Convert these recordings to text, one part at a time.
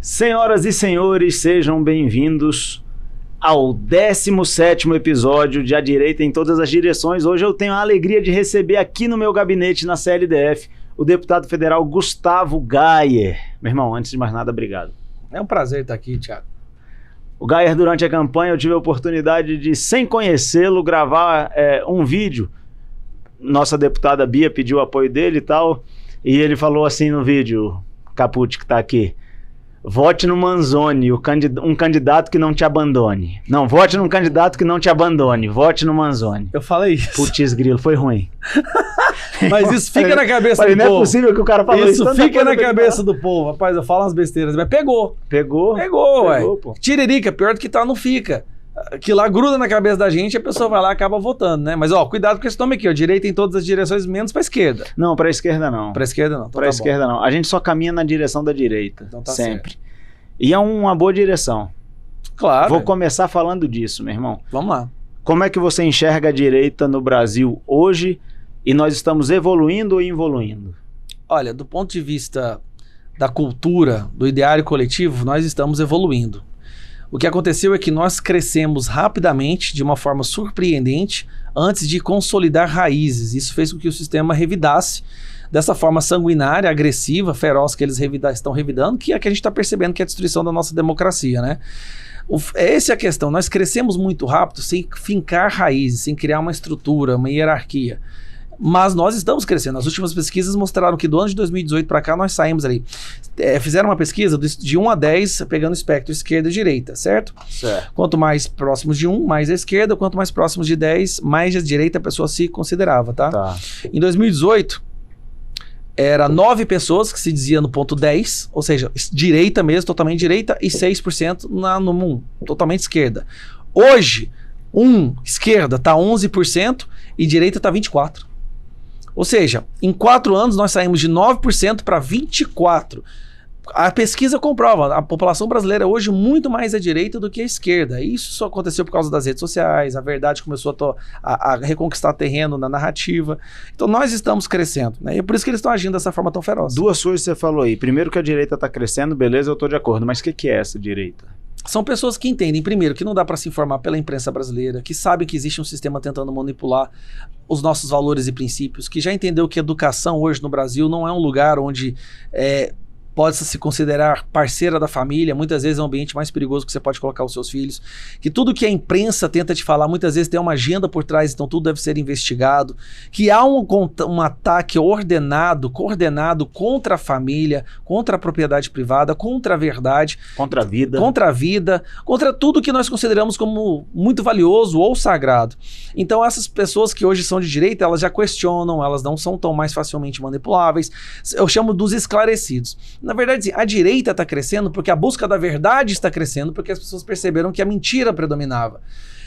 Senhoras e senhores, sejam bem-vindos ao 17º episódio de A Direita em Todas as Direções. Hoje eu tenho a alegria de receber aqui no meu gabinete na CLDF o deputado federal Gustavo Gayer. Meu irmão, antes de mais nada, obrigado. É um prazer estar aqui, Thiago. O Gayer, durante a campanha, eu tive a oportunidade de, sem conhecê-lo, gravar um vídeo. Nossa deputada Bia pediu o apoio dele e tal, e ele falou assim no vídeo, Capucci que tá aqui: vote no Manzoni, um candidato que não te abandone. Não, vote num candidato que não te abandone, vote no Manzoni. Eu falei isso. Putz grilo, foi ruim. Mas isso fica na cabeça do povo. Não é possível que o cara falou isso. Isso fica na cabeça do povo. Rapaz, eu falo umas besteiras, mas pegou. Pegou, ué. Pô. Tiririca, pior do que tá, não fica. Que lá gruda na cabeça da gente, a pessoa vai lá e acaba votando, né? Mas, ó, cuidado com esse nome aqui, ó. Direita em todas as direções, menos pra esquerda. Não, pra esquerda não. Pra esquerda não. Então pra esquerda não. A gente só caminha na direção da direita. Então tá sempre. Certo. E é uma boa direção. Claro. Vou começar falando disso, meu irmão. Vamos lá. Como é que você enxerga a direita no Brasil hoje? E nós estamos evoluindo ou involuindo? Olha, do ponto de vista da cultura, do ideário coletivo, nós estamos evoluindo. O que aconteceu é que nós crescemos rapidamente, de uma forma surpreendente, antes de consolidar raízes. Isso fez com que o sistema revidasse dessa forma sanguinária, agressiva, feroz que eles estão revidando, que é a que a gente está percebendo que é a destruição da nossa democracia, né? Essa é a questão. Nós crescemos muito rápido sem fincar raízes, sem criar uma estrutura, uma hierarquia. Mas nós estamos crescendo. As últimas pesquisas mostraram que do ano de 2018 para cá nós saímos ali. Fizeram uma pesquisa de 1 a 10, pegando o espectro esquerda e direita, certo? Certo. Quanto mais próximos de 1, mais a esquerda. Quanto mais próximos de 10, mais a direita a pessoa se considerava, tá? Em 2018, era 9 pessoas que se dizia no ponto 10, ou seja, direita mesmo, totalmente direita, e 6% no 1, totalmente esquerda. Hoje, esquerda está 11% e direita está 24%. Ou seja, em 4 anos nós saímos de 9% para 24%. A pesquisa comprova, a população brasileira hoje muito mais à direita do que à esquerda. Isso só aconteceu por causa das redes sociais, a verdade começou a reconquistar terreno na narrativa. Então nós estamos crescendo, né? E é por isso que eles estão agindo dessa forma tão feroz. Duas coisas você falou aí. Primeiro que a direita está crescendo, beleza, eu estou de acordo. Mas o que é essa direita? São pessoas que entendem, primeiro, que não dá para se informar pela imprensa brasileira, que sabem que existe um sistema tentando manipular os nossos valores e princípios, que já entendeu que a educação hoje no Brasil não é um lugar onde pode se considerar parceira da família, muitas vezes é um ambiente mais perigoso que você pode colocar os seus filhos, que tudo que a imprensa tenta te falar, muitas vezes tem uma agenda por trás, então tudo deve ser investigado, que há um ataque coordenado contra a família, contra a propriedade privada, contra a verdade, contra a vida, contra tudo que nós consideramos como muito valioso ou sagrado. Então essas pessoas que hoje são de direita, elas já questionam, elas não são tão mais facilmente manipuláveis, eu chamo dos esclarecidos. Na verdade, a direita está crescendo porque a busca da verdade está crescendo, porque as pessoas perceberam que a mentira predominava.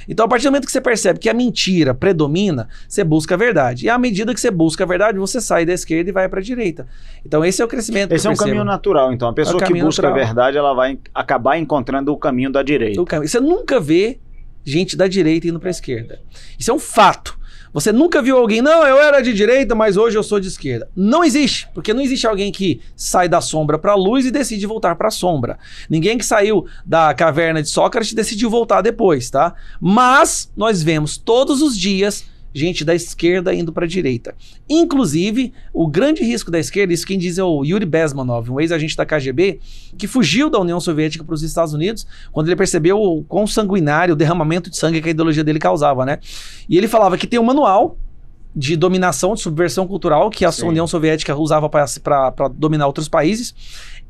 Então, a partir do momento que você percebe que a mentira predomina, você busca a verdade. E à medida que você busca a verdade, você sai da esquerda e vai para a direita. Então, esse é o crescimento. Esse é um caminho natural. Então, a pessoa que busca a verdade, ela vai acabar encontrando o caminho da direita. Você nunca vê gente da direita indo para a esquerda. Isso é um fato. Você nunca viu alguém, não, eu era de direita, mas hoje eu sou de esquerda. Não existe, porque não existe alguém que sai da sombra para a luz e decide voltar para a sombra. Ninguém que saiu da caverna de Sócrates decidiu voltar depois, tá? Mas nós vemos todos os dias gente da esquerda indo para a direita. Inclusive, o grande risco da esquerda, isso quem diz é o Yuri Bezmenov, um ex-agente da KGB, que fugiu da União Soviética para os Estados Unidos, quando ele percebeu o quão sanguinário, o derramamento de sangue que a ideologia dele causava, né? E ele falava que tem um manual de dominação, de subversão cultural, que a União Soviética usava para dominar outros países.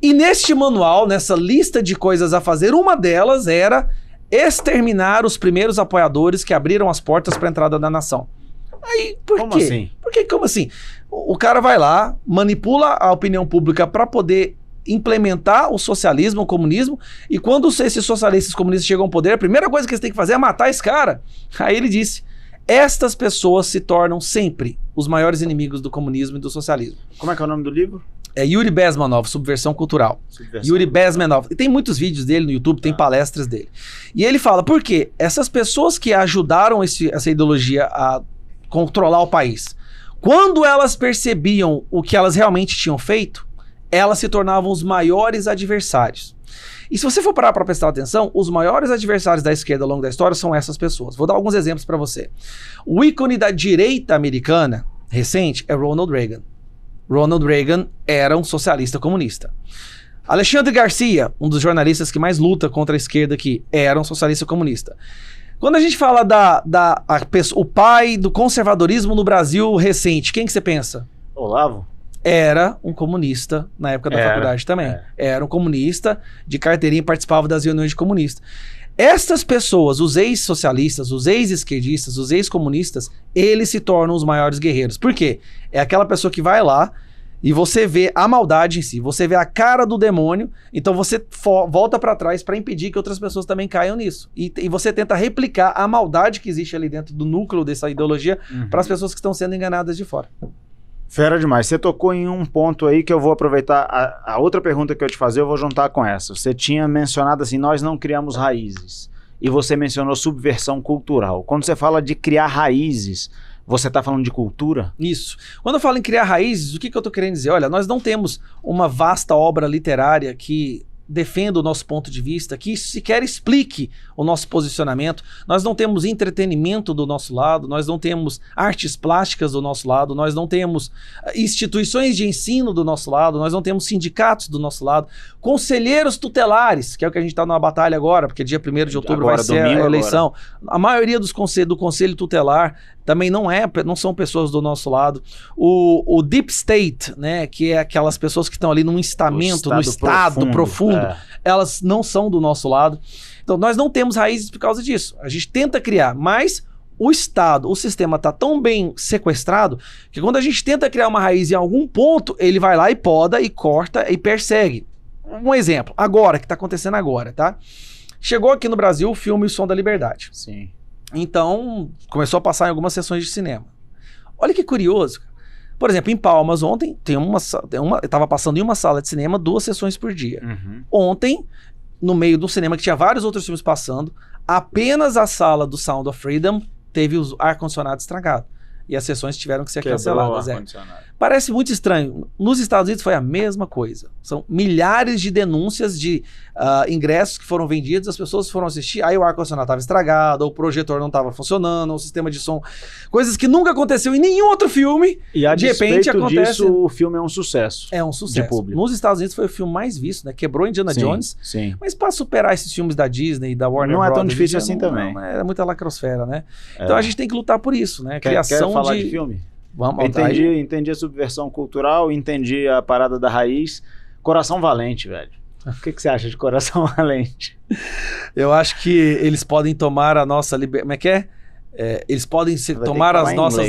E neste manual, nessa lista de coisas a fazer, uma delas era exterminar os primeiros apoiadores que abriram as portas para a entrada da nação. Aí, por como quê? Assim? Como assim? O cara vai lá, manipula a opinião pública para poder implementar o socialismo, o comunismo, e quando esses socialistas comunistas chegam ao poder, a primeira coisa que eles têm que fazer é matar esse cara. Aí ele disse: estas pessoas se tornam sempre os maiores inimigos do comunismo e do socialismo. Como é que é o nome do livro? É Yuri Bezmenov, Subversão Cultural. Yuri Bezmenov. E tem muitos vídeos dele no YouTube, tem palestras dele. E ele fala, por quê? Essas pessoas que ajudaram essa ideologia a controlar o país, quando elas percebiam o que elas realmente tinham feito, elas se tornavam os maiores adversários. E se você for parar para prestar atenção, os maiores adversários da esquerda ao longo da história são essas pessoas. Vou dar alguns exemplos para você. O ícone da direita americana recente é Ronald Reagan. Ronald Reagan era um socialista comunista. Alexandre Garcia, um dos jornalistas que mais luta contra a esquerda aqui, era um socialista comunista. Quando a gente fala o pai do conservadorismo no Brasil recente, quem que você pensa? Olavo? Era um comunista na época da faculdade também. Era um comunista de carteirinha e participava das reuniões de comunistas. Estas pessoas, os ex-socialistas, os ex-esquerdistas, os ex-comunistas, eles se tornam os maiores guerreiros. Por quê? É aquela pessoa que vai lá e você vê a maldade em si, você vê a cara do demônio, então você volta para trás para impedir que outras pessoas também caiam nisso. E você tenta replicar a maldade que existe ali dentro do núcleo dessa ideologia para as pessoas que estão sendo enganadas de fora. Fera demais. Você tocou em um ponto aí que eu vou aproveitar. A outra pergunta que eu te fazer, eu vou juntar com essa. Você tinha mencionado assim, nós não criamos raízes. E você mencionou subversão cultural. Quando você fala de criar raízes, você está falando de cultura? Isso. Quando eu falo em criar raízes, o que eu estou querendo dizer? Olha, nós não temos uma vasta obra literária que defenda o nosso ponto de vista, que sequer explique o nosso posicionamento. Nós não temos entretenimento do nosso lado, nós não temos artes plásticas do nosso lado, nós não temos instituições de ensino do nosso lado, nós não temos sindicatos do nosso lado, conselheiros tutelares, que é o que a gente está numa batalha agora, porque dia 1º de outubro agora, vai ser a eleição. Agora. A maioria do conselho tutelar também não são pessoas do nosso lado. O Deep State, né, que é aquelas pessoas que estão ali num estamento, no estado profundo, elas não são do nosso lado. Então nós não temos raízes por causa disso. A gente tenta criar, mas o Estado, o sistema está tão bem sequestrado que quando a gente tenta criar uma raiz em algum ponto, ele vai lá e poda e corta e persegue. Um exemplo, agora, que está acontecendo agora, tá? Chegou aqui no Brasil o filme O Som da Liberdade. Sim. Então, começou a passar em algumas sessões de cinema. Olha que curioso. Por exemplo, em Palmas, ontem, estava passando em uma sala de cinema 2 sessões por dia. Uhum. Ontem, no meio do cinema, que tinha vários outros filmes passando, apenas a sala do Sound of Freedom teve o ar-condicionado estragado. E as sessões tiveram que ser canceladas. Parece muito estranho. Nos Estados Unidos foi a mesma coisa. São milhares de denúncias de ingressos que foram vendidos, as pessoas foram assistir, aí o ar-condicionado estava estragado, ou o projetor não estava funcionando, ou o sistema de som. Coisas que nunca aconteceu em nenhum outro filme. E de repente acontece. Disso, o filme é um sucesso. É um sucesso. De público. Nos Estados Unidos foi o filme mais visto, né? Quebrou Indiana Jones. Sim. Mas para superar esses filmes da Disney, da Warner Brothers, não é tão difícil assim também. É muita lacrosfera, né? Então a gente tem que lutar por isso, né? Quer falar de filme? Vamos, entendi a subversão cultural, entendi a parada da raiz. Coração Valente, velho. O que você acha de Coração Valente? Eu acho que eles podem tomar a nossa liberdade. Como é que é? Eles podem tomar as nossas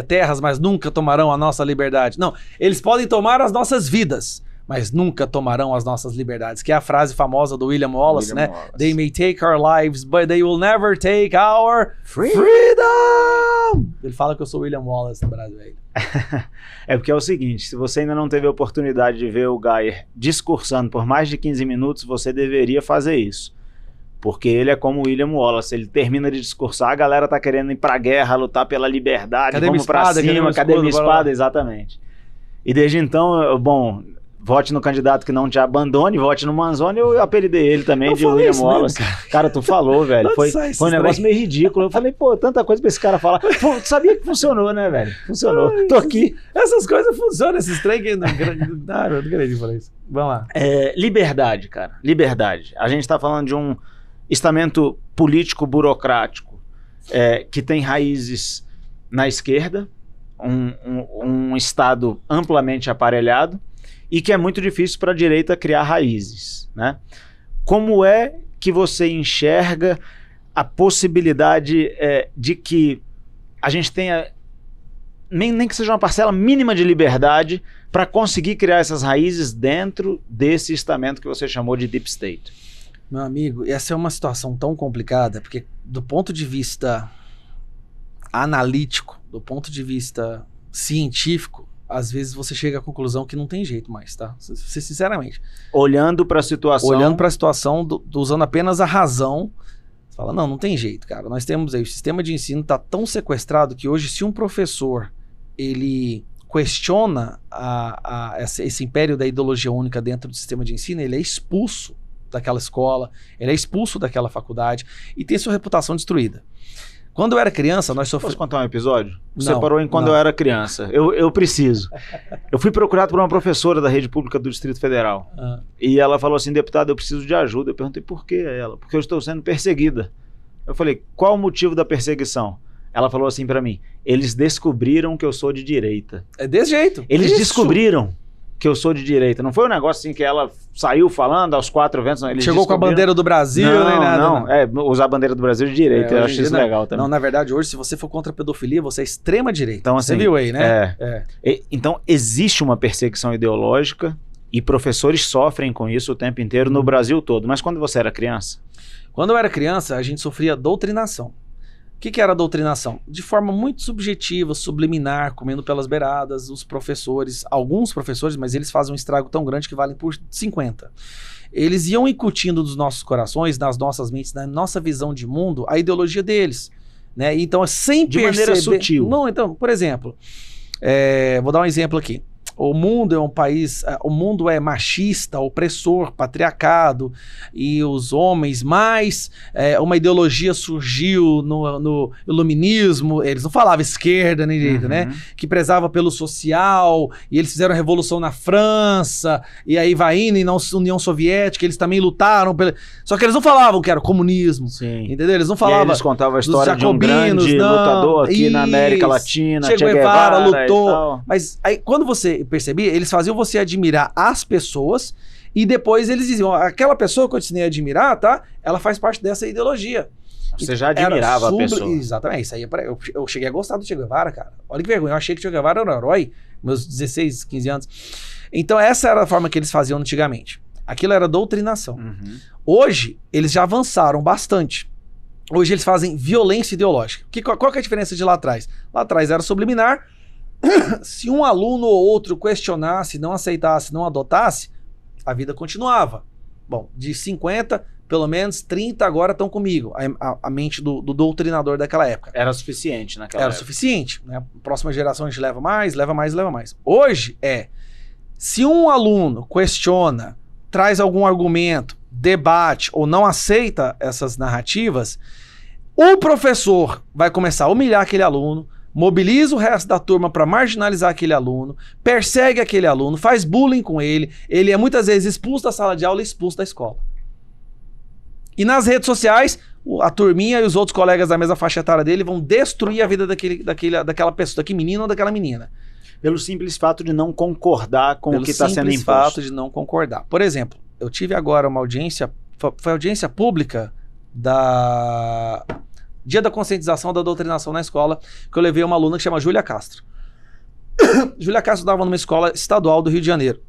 terras, mas nunca tomarão a nossa liberdade. Não, eles podem tomar as nossas vidas, mas nunca tomarão as nossas liberdades. Que é a frase famosa do William Wallace, né? They may take our lives, but they will never take our freedom! Ele fala que eu sou William Wallace no Brasil. É porque é o seguinte, se você ainda não teve a oportunidade de ver o Geyer discursando por mais de 15 minutos, você deveria fazer isso. Porque ele é como o William Wallace, ele termina de discursar, a galera tá querendo ir pra guerra, lutar pela liberdade, vamos pra cima, cadê minha espada? Exatamente. E desde então, bom, vote no candidato que não te abandone, vote no Manzoni, eu apelidei ele também de William Wallace. Cara, tu falou, velho, foi um negócio meio ridículo. Eu falei, pô, tanta coisa pra esse cara falar. Pô, tu sabia que funcionou, né, velho? Funcionou. Tô aqui. Essas coisas funcionam, esses trem que... Não acredito falar isso. Vamos lá. Liberdade, cara. Liberdade. A gente tá falando de um estamento político burocrático que tem raízes na esquerda, um Estado amplamente aparelhado, e que é muito difícil para a direita criar raízes, né? Como é que você enxerga a possibilidade de que a gente tenha, nem que seja uma parcela mínima de liberdade para conseguir criar essas raízes dentro desse estamento que você chamou de Deep State? Meu amigo, essa é uma situação tão complicada, porque do ponto de vista analítico, do ponto de vista científico, às vezes você chega à conclusão que não tem jeito mais, tá? Sinceramente. Olhando para a situação... Olhando para a situação, usando apenas a razão, você fala, não tem jeito, cara. Nós temos aí, o sistema de ensino está tão sequestrado que hoje, se um professor, ele questiona esse império da ideologia única dentro do sistema de ensino, ele é expulso daquela escola, ele é expulso daquela faculdade e tem sua reputação destruída. Quando eu era criança, nós sofremos... Posso contar um episódio? Você Não, parou em quando não. eu era criança. Eu preciso. Eu fui procurado por uma professora da rede pública do Distrito Federal. Ah, E ela falou assim, deputado, eu preciso de ajuda. Eu perguntei, por que ela? Porque eu estou sendo perseguida. Eu falei, qual o motivo da perseguição? Ela falou assim pra mim, eles descobriram que eu sou de direita. é desse jeito. Eles Isso. descobriram que eu sou de direita. Não foi um negócio assim que ela saiu falando aos 4 ventos. Não. Eles Chegou com a descobriram- bandeira do Brasil, não, nem nada. não. É, usar a bandeira do Brasil de direita. Eu hoje acho em dia isso não. legal também. Não, na verdade, hoje, se você for contra a pedofilia, você é extrema direita. Então, Você assim, viu aí, né? Então, existe uma perseguição ideológica e professores sofrem com isso o tempo inteiro no Brasil todo. Mas quando você era criança? Quando eu era criança, a gente sofria doutrinação. O que era doutrinação? De forma muito subjetiva, subliminar, comendo pelas beiradas, os professores, alguns professores, mas eles fazem um estrago tão grande que valem por 50. Eles iam incutindo dos nossos corações, nas nossas mentes, na nossa visão de mundo, a ideologia deles. Né? Então, sem De perceber... maneira sutil. Não, então, por exemplo, vou dar um exemplo aqui. O mundo é um país, o mundo é machista, opressor, patriarcado, e os homens mais, uma ideologia surgiu no iluminismo, eles não falavam esquerda nem direita, né? Que prezava pelo social, e eles fizeram a revolução na França, e aí vai indo, e na União Soviética, eles também lutaram, só que eles não falavam que era o comunismo, Sim. entendeu? Eles não E aí falavam... eles contavam a dos história de um jacobinos, grande não, lutador aqui na América isso. Latina, Che Guevara e lutou. tal. Mas aí, quando você percebia, eles faziam você admirar as pessoas e depois eles diziam, aquela pessoa que eu te ensinei a admirar, tá? Ela faz parte dessa ideologia. Você já admirava a pessoa. Exatamente, isso aí eu cheguei a gostar do Che Guevara, cara. Olha que vergonha, eu achei que o Che Guevara era um herói, meus 16, 15 anos. Então essa era a forma que eles faziam antigamente. Aquilo era doutrinação. Hoje, eles já avançaram bastante. Hoje eles fazem violência ideológica. Qual que é a diferença de lá atrás? Lá atrás era subliminar. Se um aluno ou outro questionasse, não aceitasse, não adotasse, a vida continuava. Bom, de 50, pelo menos 30 agora estão comigo. A mente do doutrinador daquela época. Era suficiente naquela Era época. suficiente. Né? Próxima geração a gente leva mais, leva mais, leva mais. Hoje se um aluno questiona, traz algum argumento, debate ou não aceita essas narrativas, o professor vai começar a humilhar aquele aluno, mobiliza o resto da turma para marginalizar aquele aluno, persegue aquele aluno, faz bullying com ele é muitas vezes expulso da sala de aula e expulso da escola. E nas redes sociais, a turminha e os outros colegas da mesma faixa etária dele vão destruir a vida daquela pessoa, daquele menino ou daquela menina. Pelo simples fato de não concordar com o que está sendo Pelo simples imposto. fato de não concordar. Por exemplo, eu tive agora uma audiência, foi audiência pública da Dia da Conscientização da Doutrinação na Escola, que eu levei uma aluna que chama Júlia Castro. Júlia Castro estudava numa escola estadual do Rio de Janeiro.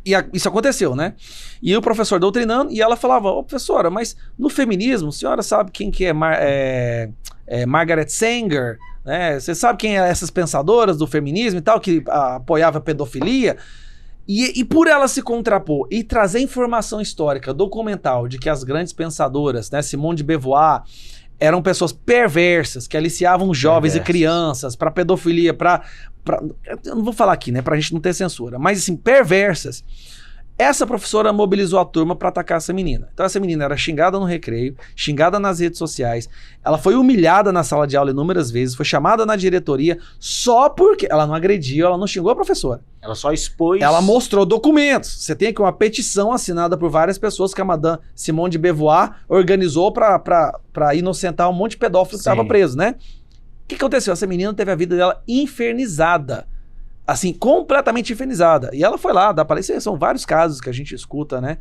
E isso aconteceu, né? E o professor doutrinando, e ela falava, ô professora, mas no feminismo, a senhora sabe quem que é Margaret Sanger? Né? Você sabe quem é essas pensadoras do feminismo e tal, que apoiava a pedofilia? E por ela se contrapor e trazer informação histórica, documental, de que as grandes pensadoras, né, Simone de Beauvoir, eram pessoas perversas, que aliciavam jovens e crianças para pedofilia, eu não vou falar aqui, né, pra gente não ter censura, mas assim, perversas. Essa professora mobilizou a turma para atacar essa menina. Então essa menina era xingada no recreio, xingada nas redes sociais, ela foi humilhada na sala de aula inúmeras vezes, foi chamada na diretoria só porque ela não agrediu, ela não xingou a professora. Ela só expôs... Ela mostrou documentos. Você tem aqui uma petição assinada por várias pessoas que a Madame Simone de Beauvoir organizou para inocentar um monte de pedófilo que estava preso, né? O que aconteceu? Essa menina teve a vida dela infernizada. Assim, completamente infernizada. E ela foi lá, dá para isso, são vários casos que a gente escuta, né?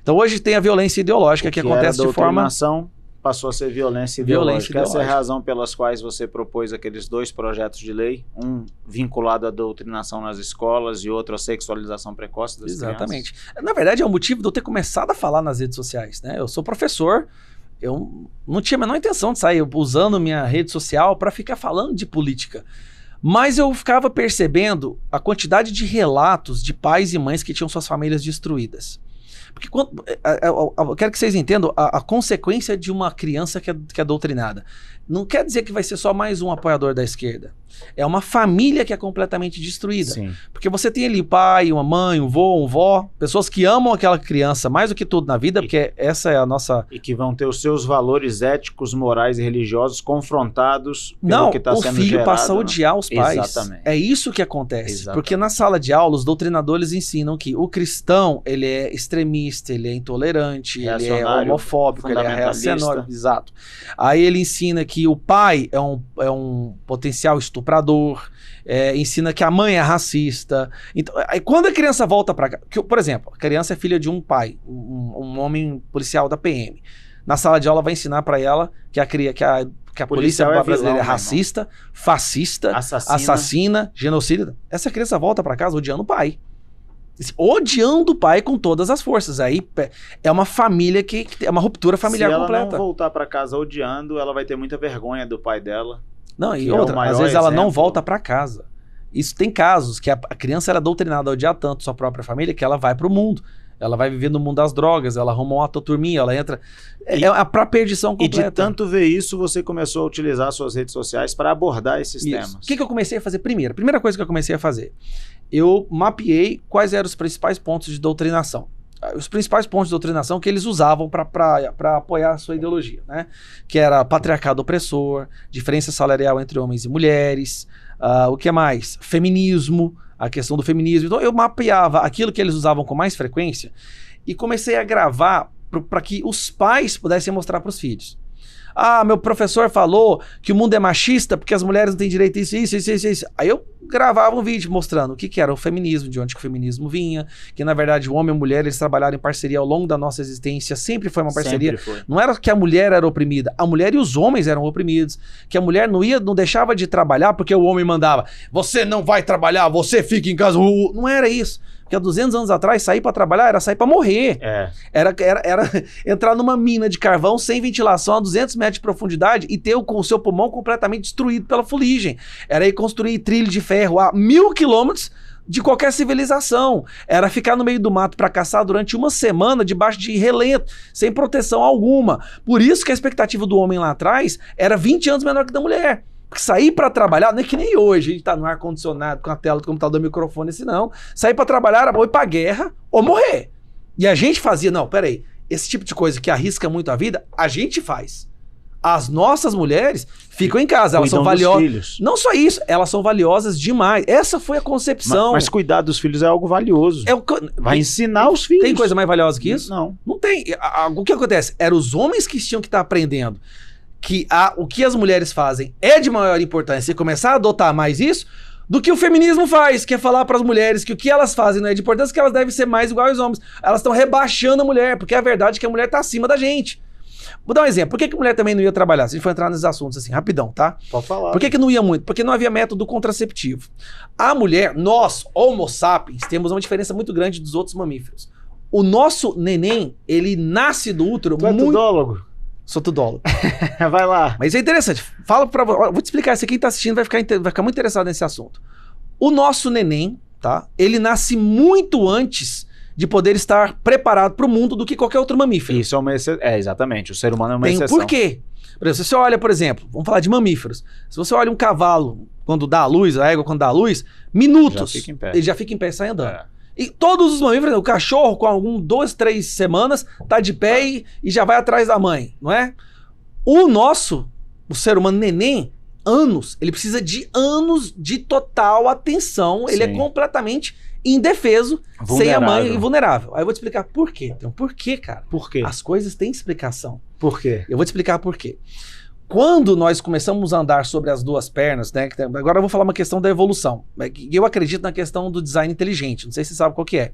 Então hoje tem a violência ideológica que acontece de forma... Passou a ser violência ideológica. Essa é a razão pelas quais você propôs aqueles 2 projetos de lei, um vinculado à doutrinação nas escolas e outro à sexualização precoce das crianças. Exatamente. Na verdade, é o motivo de eu ter começado a falar nas redes sociais, né? Eu sou professor, eu não tinha a menor intenção de sair usando minha rede social para ficar falando de política. Mas eu ficava percebendo a quantidade de relatos de pais e mães que tinham suas famílias destruídas. Porque eu quero que vocês entendam a consequência de uma criança que é doutrinada. Não quer dizer que vai ser só mais um apoiador da esquerda. É uma família que é completamente destruída. Sim. Porque você tem ali pai, uma mãe, um vô, um vó, pessoas que amam aquela criança mais do que tudo na vida, porque essa é a nossa... E que vão ter os seus valores éticos, morais e religiosos confrontados pelo que está sendo gerado. Não, o filho passa a odiar os pais. Exatamente. É isso que acontece. Exatamente. Porque na sala de aula, os doutrinadores ensinam que o cristão, ele é extremista, ele é intolerante, ele é homofóbico, ele é reacionário. Exato. Aí ele ensina que o pai é um potencial estuprador, ensina que a mãe é racista. Então, aí quando a criança volta para casa, por exemplo, a criança é filha de um pai, um homem policial da PM. Na sala de aula vai ensinar para ela que a polícia brasileira é racista, fascista, assassina, genocida. Essa criança volta para casa odiando o pai. Odiando o pai com todas as forças. Aí é uma família que é uma ruptura familiar completa. Se ela não voltar para casa odiando, ela vai ter muita vergonha do pai dela. Não, e outra, às vezes ela não volta para casa. Isso tem casos que a criança era doutrinada a odiar tanto sua própria família que ela vai para o mundo. Ela vai viver no mundo das drogas, ela arruma uma turminha, ela entra... É a perdição completa. E de tanto ver isso, você começou a utilizar suas redes sociais para abordar esses temas. O que eu comecei a fazer primeiro? A primeira coisa que eu comecei a fazer, eu mapeei quais eram os principais pontos de doutrinação. Os principais pontos de doutrinação que eles usavam para apoiar a sua ideologia, né? Que era patriarcado opressor, diferença salarial entre homens e mulheres, o que mais? Feminismo, a questão do feminismo. Então eu mapeava aquilo que eles usavam com mais frequência e comecei a gravar para que os pais pudessem mostrar para os filhos. Ah, meu professor falou que o mundo é machista porque as mulheres não têm direito a isso. Aí eu gravava um vídeo mostrando o que era o feminismo, de onde que o feminismo vinha, que na verdade o homem e a mulher eles trabalharam em parceria ao longo da nossa existência, sempre foi uma parceria. Não era que a mulher era oprimida, a mulher e os homens eram oprimidos, que a mulher não deixava de trabalhar porque o homem mandava, você não vai trabalhar, você fica em casa. Não era isso. Porque há 200 anos atrás, sair para trabalhar era sair para morrer. Era entrar numa mina de carvão sem ventilação a 200 metros de profundidade e ter o seu pulmão completamente destruído pela fuligem. Era ir construir trilho de ferro a 1000 quilômetros de qualquer civilização. Era ficar no meio do mato para caçar durante uma semana debaixo de relento, sem proteção alguma. Por isso que a expectativa do homem lá atrás era 20 anos menor que da mulher. Porque sair para trabalhar, não é que nem hoje, a gente tá no ar-condicionado, com a tela do computador, microfone, assim, não. Sair para trabalhar era ou ir pra guerra ou morrer. E a gente fazia, não, peraí, esse tipo de coisa que arrisca muito a vida, a gente faz. As nossas mulheres ficam em casa, elas são valiosas. Não só isso, elas são valiosas demais. Essa foi a concepção. Mas cuidar dos filhos é algo valioso. Vai ensinar os filhos. Tem coisa mais valiosa que isso? Não. Não tem. O que acontece? Eram os homens que tinham que estar aprendendo que o que as mulheres fazem é de maior importância e começar a adotar mais isso do que o feminismo faz, que é falar para as mulheres que o que elas fazem não é de importância, que elas devem ser mais iguais aos homens. Elas estão rebaixando a mulher, porque a verdade é que a mulher está acima da gente. Vou dar um exemplo. Por que a mulher também não ia trabalhar? Se a gente for entrar nesses assuntos assim, rapidão, tá? Pode falar. Por que não ia muito? Porque não havia método contraceptivo. A mulher, nós, Homo sapiens, temos uma diferença muito grande dos outros mamíferos. O nosso neném, ele nasce do útero muito... Tu é tudólogo? Sou tudólogo. Vai lá. Mas é interessante. Vou te explicar. Se quem tá assistindo vai ficar muito interessado nesse assunto. O nosso neném, tá? Ele nasce muito antes de poder estar preparado para o mundo do que qualquer outro mamífero. Isso é uma exceção. Exatamente. O ser humano é uma exceção. Por quê? Por exemplo, se você olha, por exemplo, vamos falar de mamíferos. Se você olha um cavalo quando dá a luz, a égua quando dá a luz, minutos, ele já fica em pé e sai andando. E todos os mamíferos, o cachorro com 2, 3 semanas, tá de pé e já vai atrás da mãe, não é? O ser humano neném, ele precisa de anos de total atenção. Ele é completamente indefeso, sem a mãe e vulnerável. Aí eu vou te explicar por quê. Tem um porquê, cara. Por quê? As coisas têm explicação. Por quê? Eu vou te explicar por quê. Quando nós começamos a andar sobre as duas pernas, né? Agora eu vou falar uma questão da evolução. Eu acredito na questão do design inteligente. Não sei se você sabe qual que é.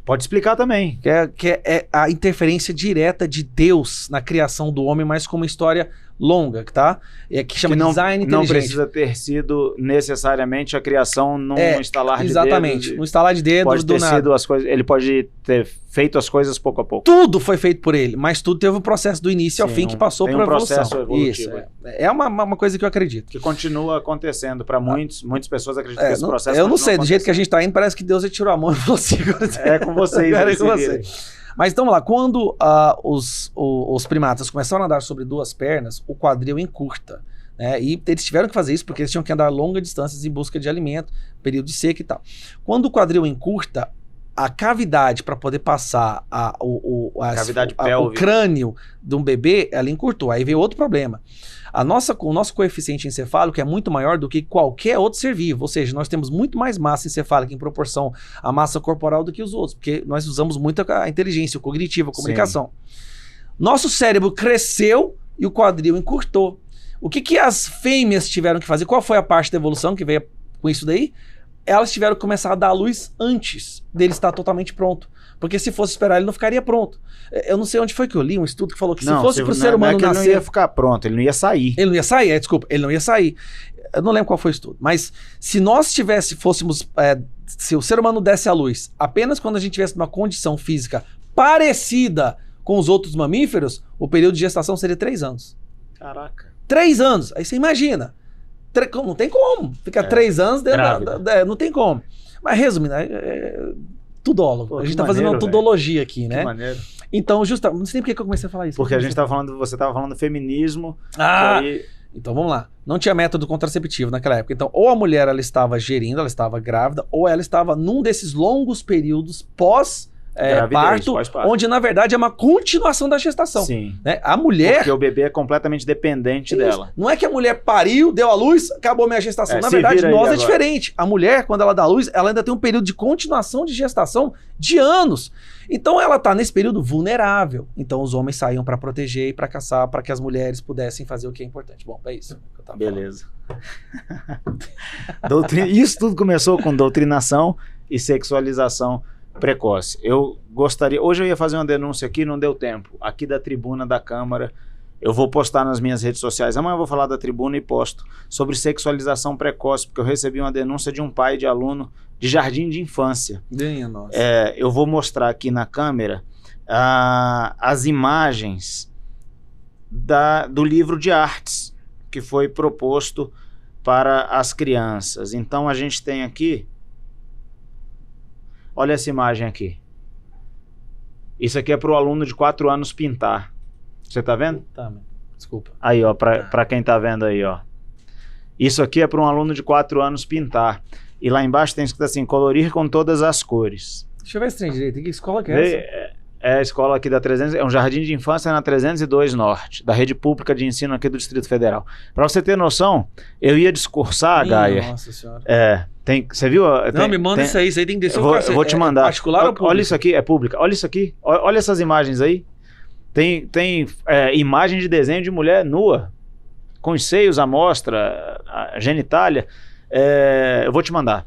Pode explicar também. Que é a interferência direta de Deus na criação do homem, mas com uma história longa, tá? Que chama design inteligente. Não precisa ter sido necessariamente a criação num estalar de dedos. Exatamente, num estalar de dedos pode ter sido as coisas. Ele pode ter feito as coisas pouco a pouco. Tudo foi feito por ele, mas tudo teve um processo do início ao fim que passou por evolução. Processo evolutivo. Isso, é uma coisa que eu acredito. Que continua acontecendo para muitas pessoas acreditam que esse processo eu não sei, do jeito que a gente tá indo, parece que Deus tirou a mão e falou assim, é com vocês. É com vocês. Mas então, vamos lá, quando os primatas começaram a andar sobre duas pernas, o quadril encurta. né? E eles tiveram que fazer isso porque eles tinham que andar longas distâncias em busca de alimento, período de seca e tal. Quando o quadril encurta, a cavidade para poder passar o crânio de um bebê, ela encurtou. Aí veio outro problema. O nosso coeficiente encefálico é muito maior do que qualquer outro ser vivo. Ou seja, nós temos muito mais massa encefálica em proporção à massa corporal do que os outros. Porque nós usamos muito a inteligência, o cognitivo, a comunicação. Sim. Nosso cérebro cresceu e o quadril encurtou. O que as fêmeas tiveram que fazer? Qual foi a parte da evolução que veio com isso daí? Elas tiveram que começar a dar a luz antes dele estar totalmente pronto. Porque se fosse esperar, ele não ficaria pronto. Eu não sei onde foi que eu li um estudo que falou que se fosse pro ser humano nascer... Ele não ia ficar pronto, ele não ia sair. Ele não ia sair, desculpa, ele não ia sair. Eu não lembro qual foi o estudo. Mas se nós fôssemos... se o ser humano desse a luz apenas quando a gente tivesse uma condição física parecida com os outros mamíferos, o período de gestação seria 3 anos. Caraca. 3 anos. Aí você imagina. Não tem como. Fica 3 anos dentro não tem como. Mas resumindo, tudólogo. Pô, a gente tá fazendo uma tudologia aqui, né? Que maneiro. Então, justamente, não sei nem por que eu comecei a falar isso. Porque a gente tava falando, você tava falando do feminismo. Então vamos lá. Não tinha método contraceptivo naquela época. Então, ou a mulher ela estava gerindo, ela estava grávida, ou ela estava num desses longos períodos parto, onde na verdade é uma continuação da gestação. Sim. Né? A mulher... Porque o bebê é completamente dependente dela. Não é que a mulher pariu, deu a luz, acabou minha gestação. Na verdade, nós é diferente. A mulher, quando ela dá a luz, ela ainda tem um período de continuação de gestação de anos. Então ela está nesse período vulnerável. Então os homens saíam para proteger e para caçar, para que as mulheres pudessem fazer o que é importante. Bom, é isso. Beleza. Isso tudo começou com doutrinação e sexualização precoce. Eu gostaria... Hoje eu ia fazer uma denúncia aqui, não deu tempo. Aqui da tribuna da Câmara. Eu vou postar nas minhas redes sociais. Amanhã eu vou falar da tribuna e posto sobre sexualização precoce, porque eu recebi uma denúncia de um pai de aluno de jardim de infância. Eu vou mostrar aqui na câmera as imagens do livro de artes que foi proposto para as crianças. Então a gente tem aqui... Olha essa imagem aqui. Isso aqui é para o aluno de 4 anos pintar. Você tá vendo? Tá, desculpa. Aí, ó, para quem tá vendo aí, ó. Isso aqui é para um aluno de 4 anos pintar. E lá embaixo tem escrito assim, colorir com todas as cores. Deixa eu ver se tem direito. Que escola que é essa? É a escola aqui da 300, é um jardim de infância na 302 Norte, da rede pública de ensino aqui do Distrito Federal. Para você ter noção, eu ia discursar, Gaia. Nossa senhora. Você viu? Não, me manda isso aí tem que descer eu vou te mandar. Particular ou público? Olha isso aqui, é pública. Olha isso aqui, olha essas imagens aí. Tem imagem de desenho de mulher nua, com os seios à mostra, a genitália. Eu vou te mandar.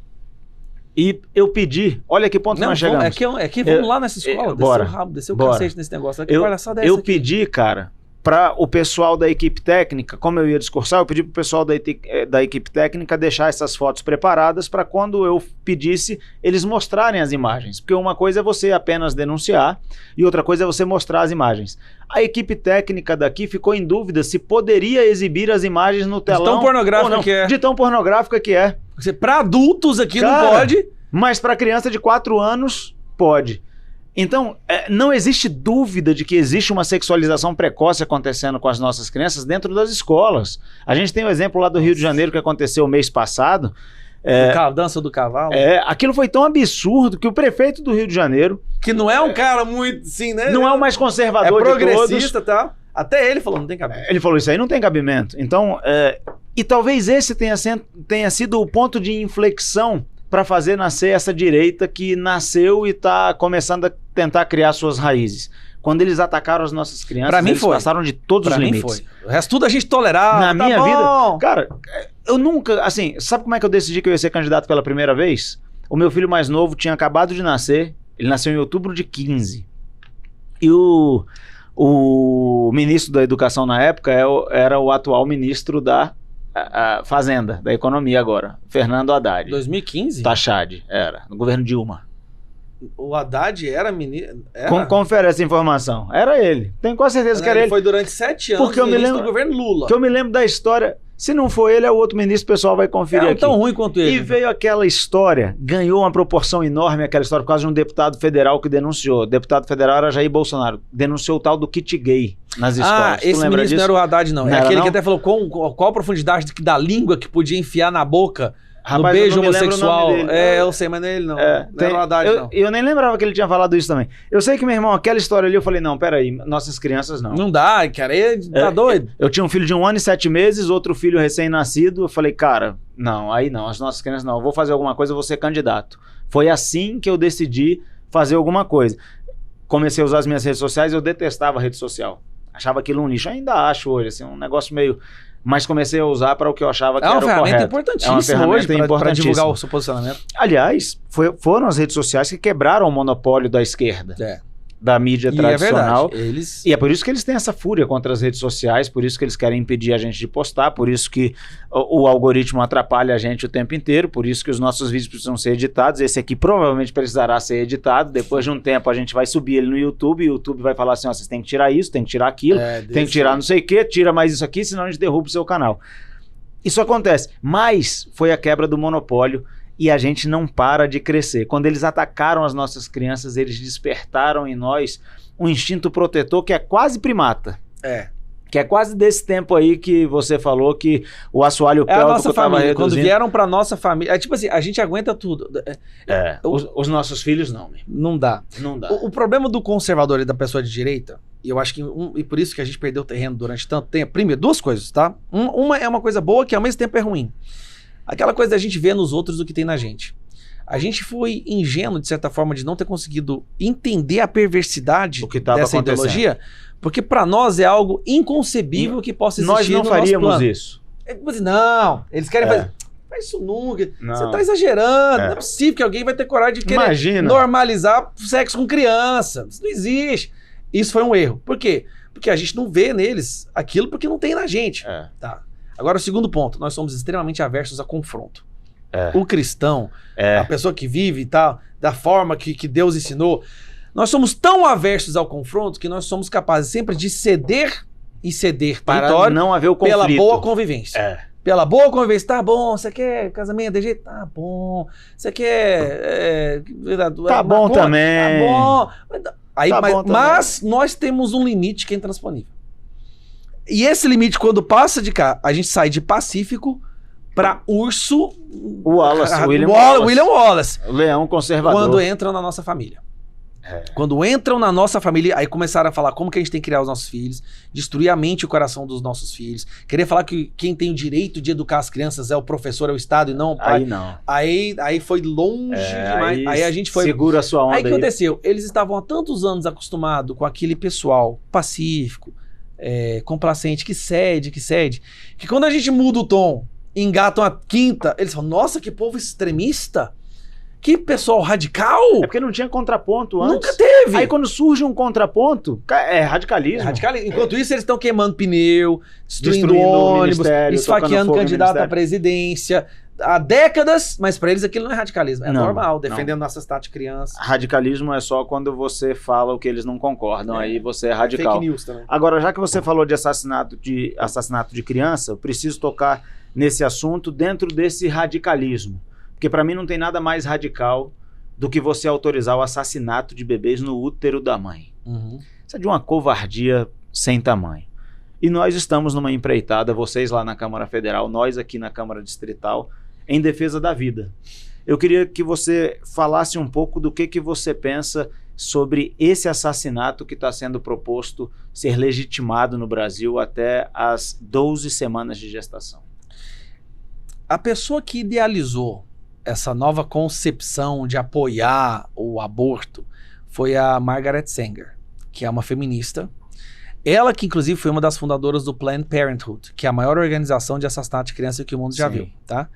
E eu pedi, olha que ponto nós chegamos. Vamos lá nessa escola, bora, descer o cacete nesse negócio. Eu pedi, cara, para o pessoal da equipe técnica, como eu ia discursar, eu pedi para o pessoal da equipe técnica deixar essas fotos preparadas para quando eu pedisse, eles mostrarem as imagens. Porque uma coisa é você apenas denunciar e outra coisa é você mostrar as imagens. A equipe técnica daqui ficou em dúvida se poderia exibir as imagens no telão. De tão pornográfica que é. De tão pornográfica que é. Para adultos aqui não pode. Mas para criança de 4 anos, pode. Então, não existe dúvida de que existe uma sexualização precoce acontecendo com as nossas crianças dentro das escolas. A gente tem o exemplo lá do Rio de Janeiro que aconteceu o mês passado. Dança do cavalo. Aquilo foi tão absurdo que o prefeito do Rio de Janeiro... Que não é um cara muito, assim, né? Não é o mais conservador de todos. É progressista, tá? Até ele falou, não tem cabimento. Ele falou, isso aí não tem cabimento. Então, e talvez esse tenha sido o ponto de inflexão para fazer nascer essa direita que nasceu e está começando a tentar criar suas raízes. Quando eles atacaram as nossas crianças, eles passaram de todos os limites. Foi. O resto tudo a gente tolerava. Na minha vida, cara, eu nunca, assim, sabe como é que eu decidi que eu ia ser candidato pela primeira vez? O meu filho mais novo tinha acabado de nascer, ele nasceu em outubro de 15. E o ministro da Educação na época era o atual ministro da Fazenda, da Economia agora, Fernando Haddad. 2015? Tachad, era, no governo Dilma. O Haddad era ministro... Confere essa informação. Era ele. Tenho quase certeza que era ele. Foi durante 7 anos porque eu me lembro, do governo Lula. Que eu me lembro da história... Se não for ele, é o outro ministro, o pessoal vai conferir aqui. Tão ruim quanto ele. E veio aquela história, ganhou uma proporção enorme aquela história por causa de um deputado federal que denunciou. O deputado federal era Jair Bolsonaro. Denunciou o tal do kit gay. nas escolas. Esse ministro não era o Haddad, não. Não É era, aquele não? que até falou qual a profundidade da língua que podia enfiar na boca no Rapaz, beijo eu não me lembro o homossexual. nome dele. Eu sei, mas não é ele, não. Não era o Haddad, não. Eu nem lembrava que ele tinha falado isso também. Eu sei que, meu irmão, aquela história ali, eu falei, não, peraí, nossas crianças não. Não dá, cara. Tá doido. Eu tinha um filho de 1 ano e 7 meses, outro filho recém-nascido. Eu falei, cara, não, aí não, as nossas crianças não. Eu vou fazer alguma coisa, eu vou ser candidato. Foi assim que eu decidi fazer alguma coisa. Comecei a usar as minhas redes sociais, eu detestava a rede social. Achava aquilo um lixo. Ainda acho hoje, assim, um negócio meio... Mas comecei a usar para o que eu achava que era o correto. É uma ferramenta importantíssima hoje para divulgar o seu posicionamento. Aliás, foram as redes sociais que quebraram o monopólio da esquerda. Da mídia tradicional. É verdade. E é por isso que eles têm essa fúria contra as redes sociais, por isso que eles querem impedir a gente de postar, por isso que o algoritmo atrapalha a gente o tempo inteiro, por isso que os nossos vídeos precisam ser editados. Esse aqui provavelmente precisará ser editado. Depois de um tempo a gente vai subir ele no YouTube e o YouTube vai falar assim, ó, vocês têm que tirar isso, tem que tirar aquilo, tem que tirar não sei o que, tira mais isso aqui, senão a gente derruba o seu canal. Isso acontece, mas foi a quebra do monopólio. E a gente não para de crescer. Quando eles atacaram as nossas crianças, eles despertaram em nós um instinto protetor que é quase primata. Que é quase desse tempo aí que você falou que o assoalho pélvico a nossa família. reduzindo. Quando vieram pra nossa família... É tipo assim, a gente aguenta tudo. Os nossos filhos não. Não dá. Não dá. O problema do conservador e da pessoa de direita, e eu acho que... e por isso que a gente perdeu terreno durante tanto tempo. Primeiro, duas coisas, tá? Uma é uma coisa boa que ao mesmo tempo é ruim. Aquela coisa da gente ver nos outros o que tem na gente. A gente foi ingênuo, de certa forma, de não ter conseguido entender a perversidade dessa ideologia, porque para nós é algo inconcebível que possa existir nós não no faríamos nosso plano. isso. Não, eles querem fazer... Faz isso nunca. Não. Você tá exagerando. Não é possível que alguém vai ter coragem de querer normalizar sexo com criança. Isso não existe. Isso foi um erro. Por quê? Porque a gente não vê neles aquilo porque não tem na gente. Tá. Agora, o segundo ponto, nós somos extremamente aversos a confronto. O cristão, a pessoa que vive e tal, da forma que Deus ensinou, nós somos tão aversos ao confronto que nós somos capazes sempre de ceder e ceder para não haver o conflito. Pela boa convivência. Pela boa convivência, tá bom, você quer casamento de jeito? Tá bom. Você quer... tá bom também. Tá bom. Mas nós temos um limite que é intransponível. E esse limite, quando passa de cá, a gente sai de pacífico para urso... William Wallace. O leão conservador. Quando entram na nossa família. Quando entram na nossa família, aí começaram a falar como que a gente tem que criar os nossos filhos, destruir a mente e o coração dos nossos filhos, querer falar que quem tem o direito de educar as crianças é o professor, é o Estado e não o pai. Aí não. Aí foi longe demais. Aí a gente foi... Segura a sua onda. Aí o que aconteceu? Eles estavam há tantos anos acostumados com aquele pessoal pacífico, complacente, que cede, que quando a gente muda o tom, engatam a quinta, eles falam, nossa, que povo extremista, que pessoal radical. É porque não tinha contraponto antes. Nunca teve. Aí quando surge um contraponto, é radicalismo. Enquanto isso, eles estão queimando pneu, destruindo ônibus, esfaqueando candidato à presidência. Há décadas, mas para eles aquilo não é radicalismo. É normal, defendendo nossa status de criança. Radicalismo é só quando você fala o que eles não concordam, aí você é radical. Fake news também. Agora, já que você falou de assassinato de criança, eu preciso tocar nesse assunto dentro desse radicalismo. Porque para mim não tem nada mais radical do que você autorizar o assassinato de bebês no útero da mãe. Isso é de uma covardia sem tamanho. E nós estamos numa empreitada, vocês lá na Câmara Federal, nós aqui na Câmara Distrital, em defesa da vida. Eu queria que você falasse um pouco do que você pensa sobre esse assassinato que está sendo proposto ser legitimado no Brasil até as 12 semanas de gestação. A pessoa que idealizou essa nova concepção de apoiar o aborto foi a Margaret Sanger, que é uma feminista. Ela que, inclusive, foi uma das fundadoras do Planned Parenthood, que é a maior organização de assassinato de criança que o mundo já viu, tá?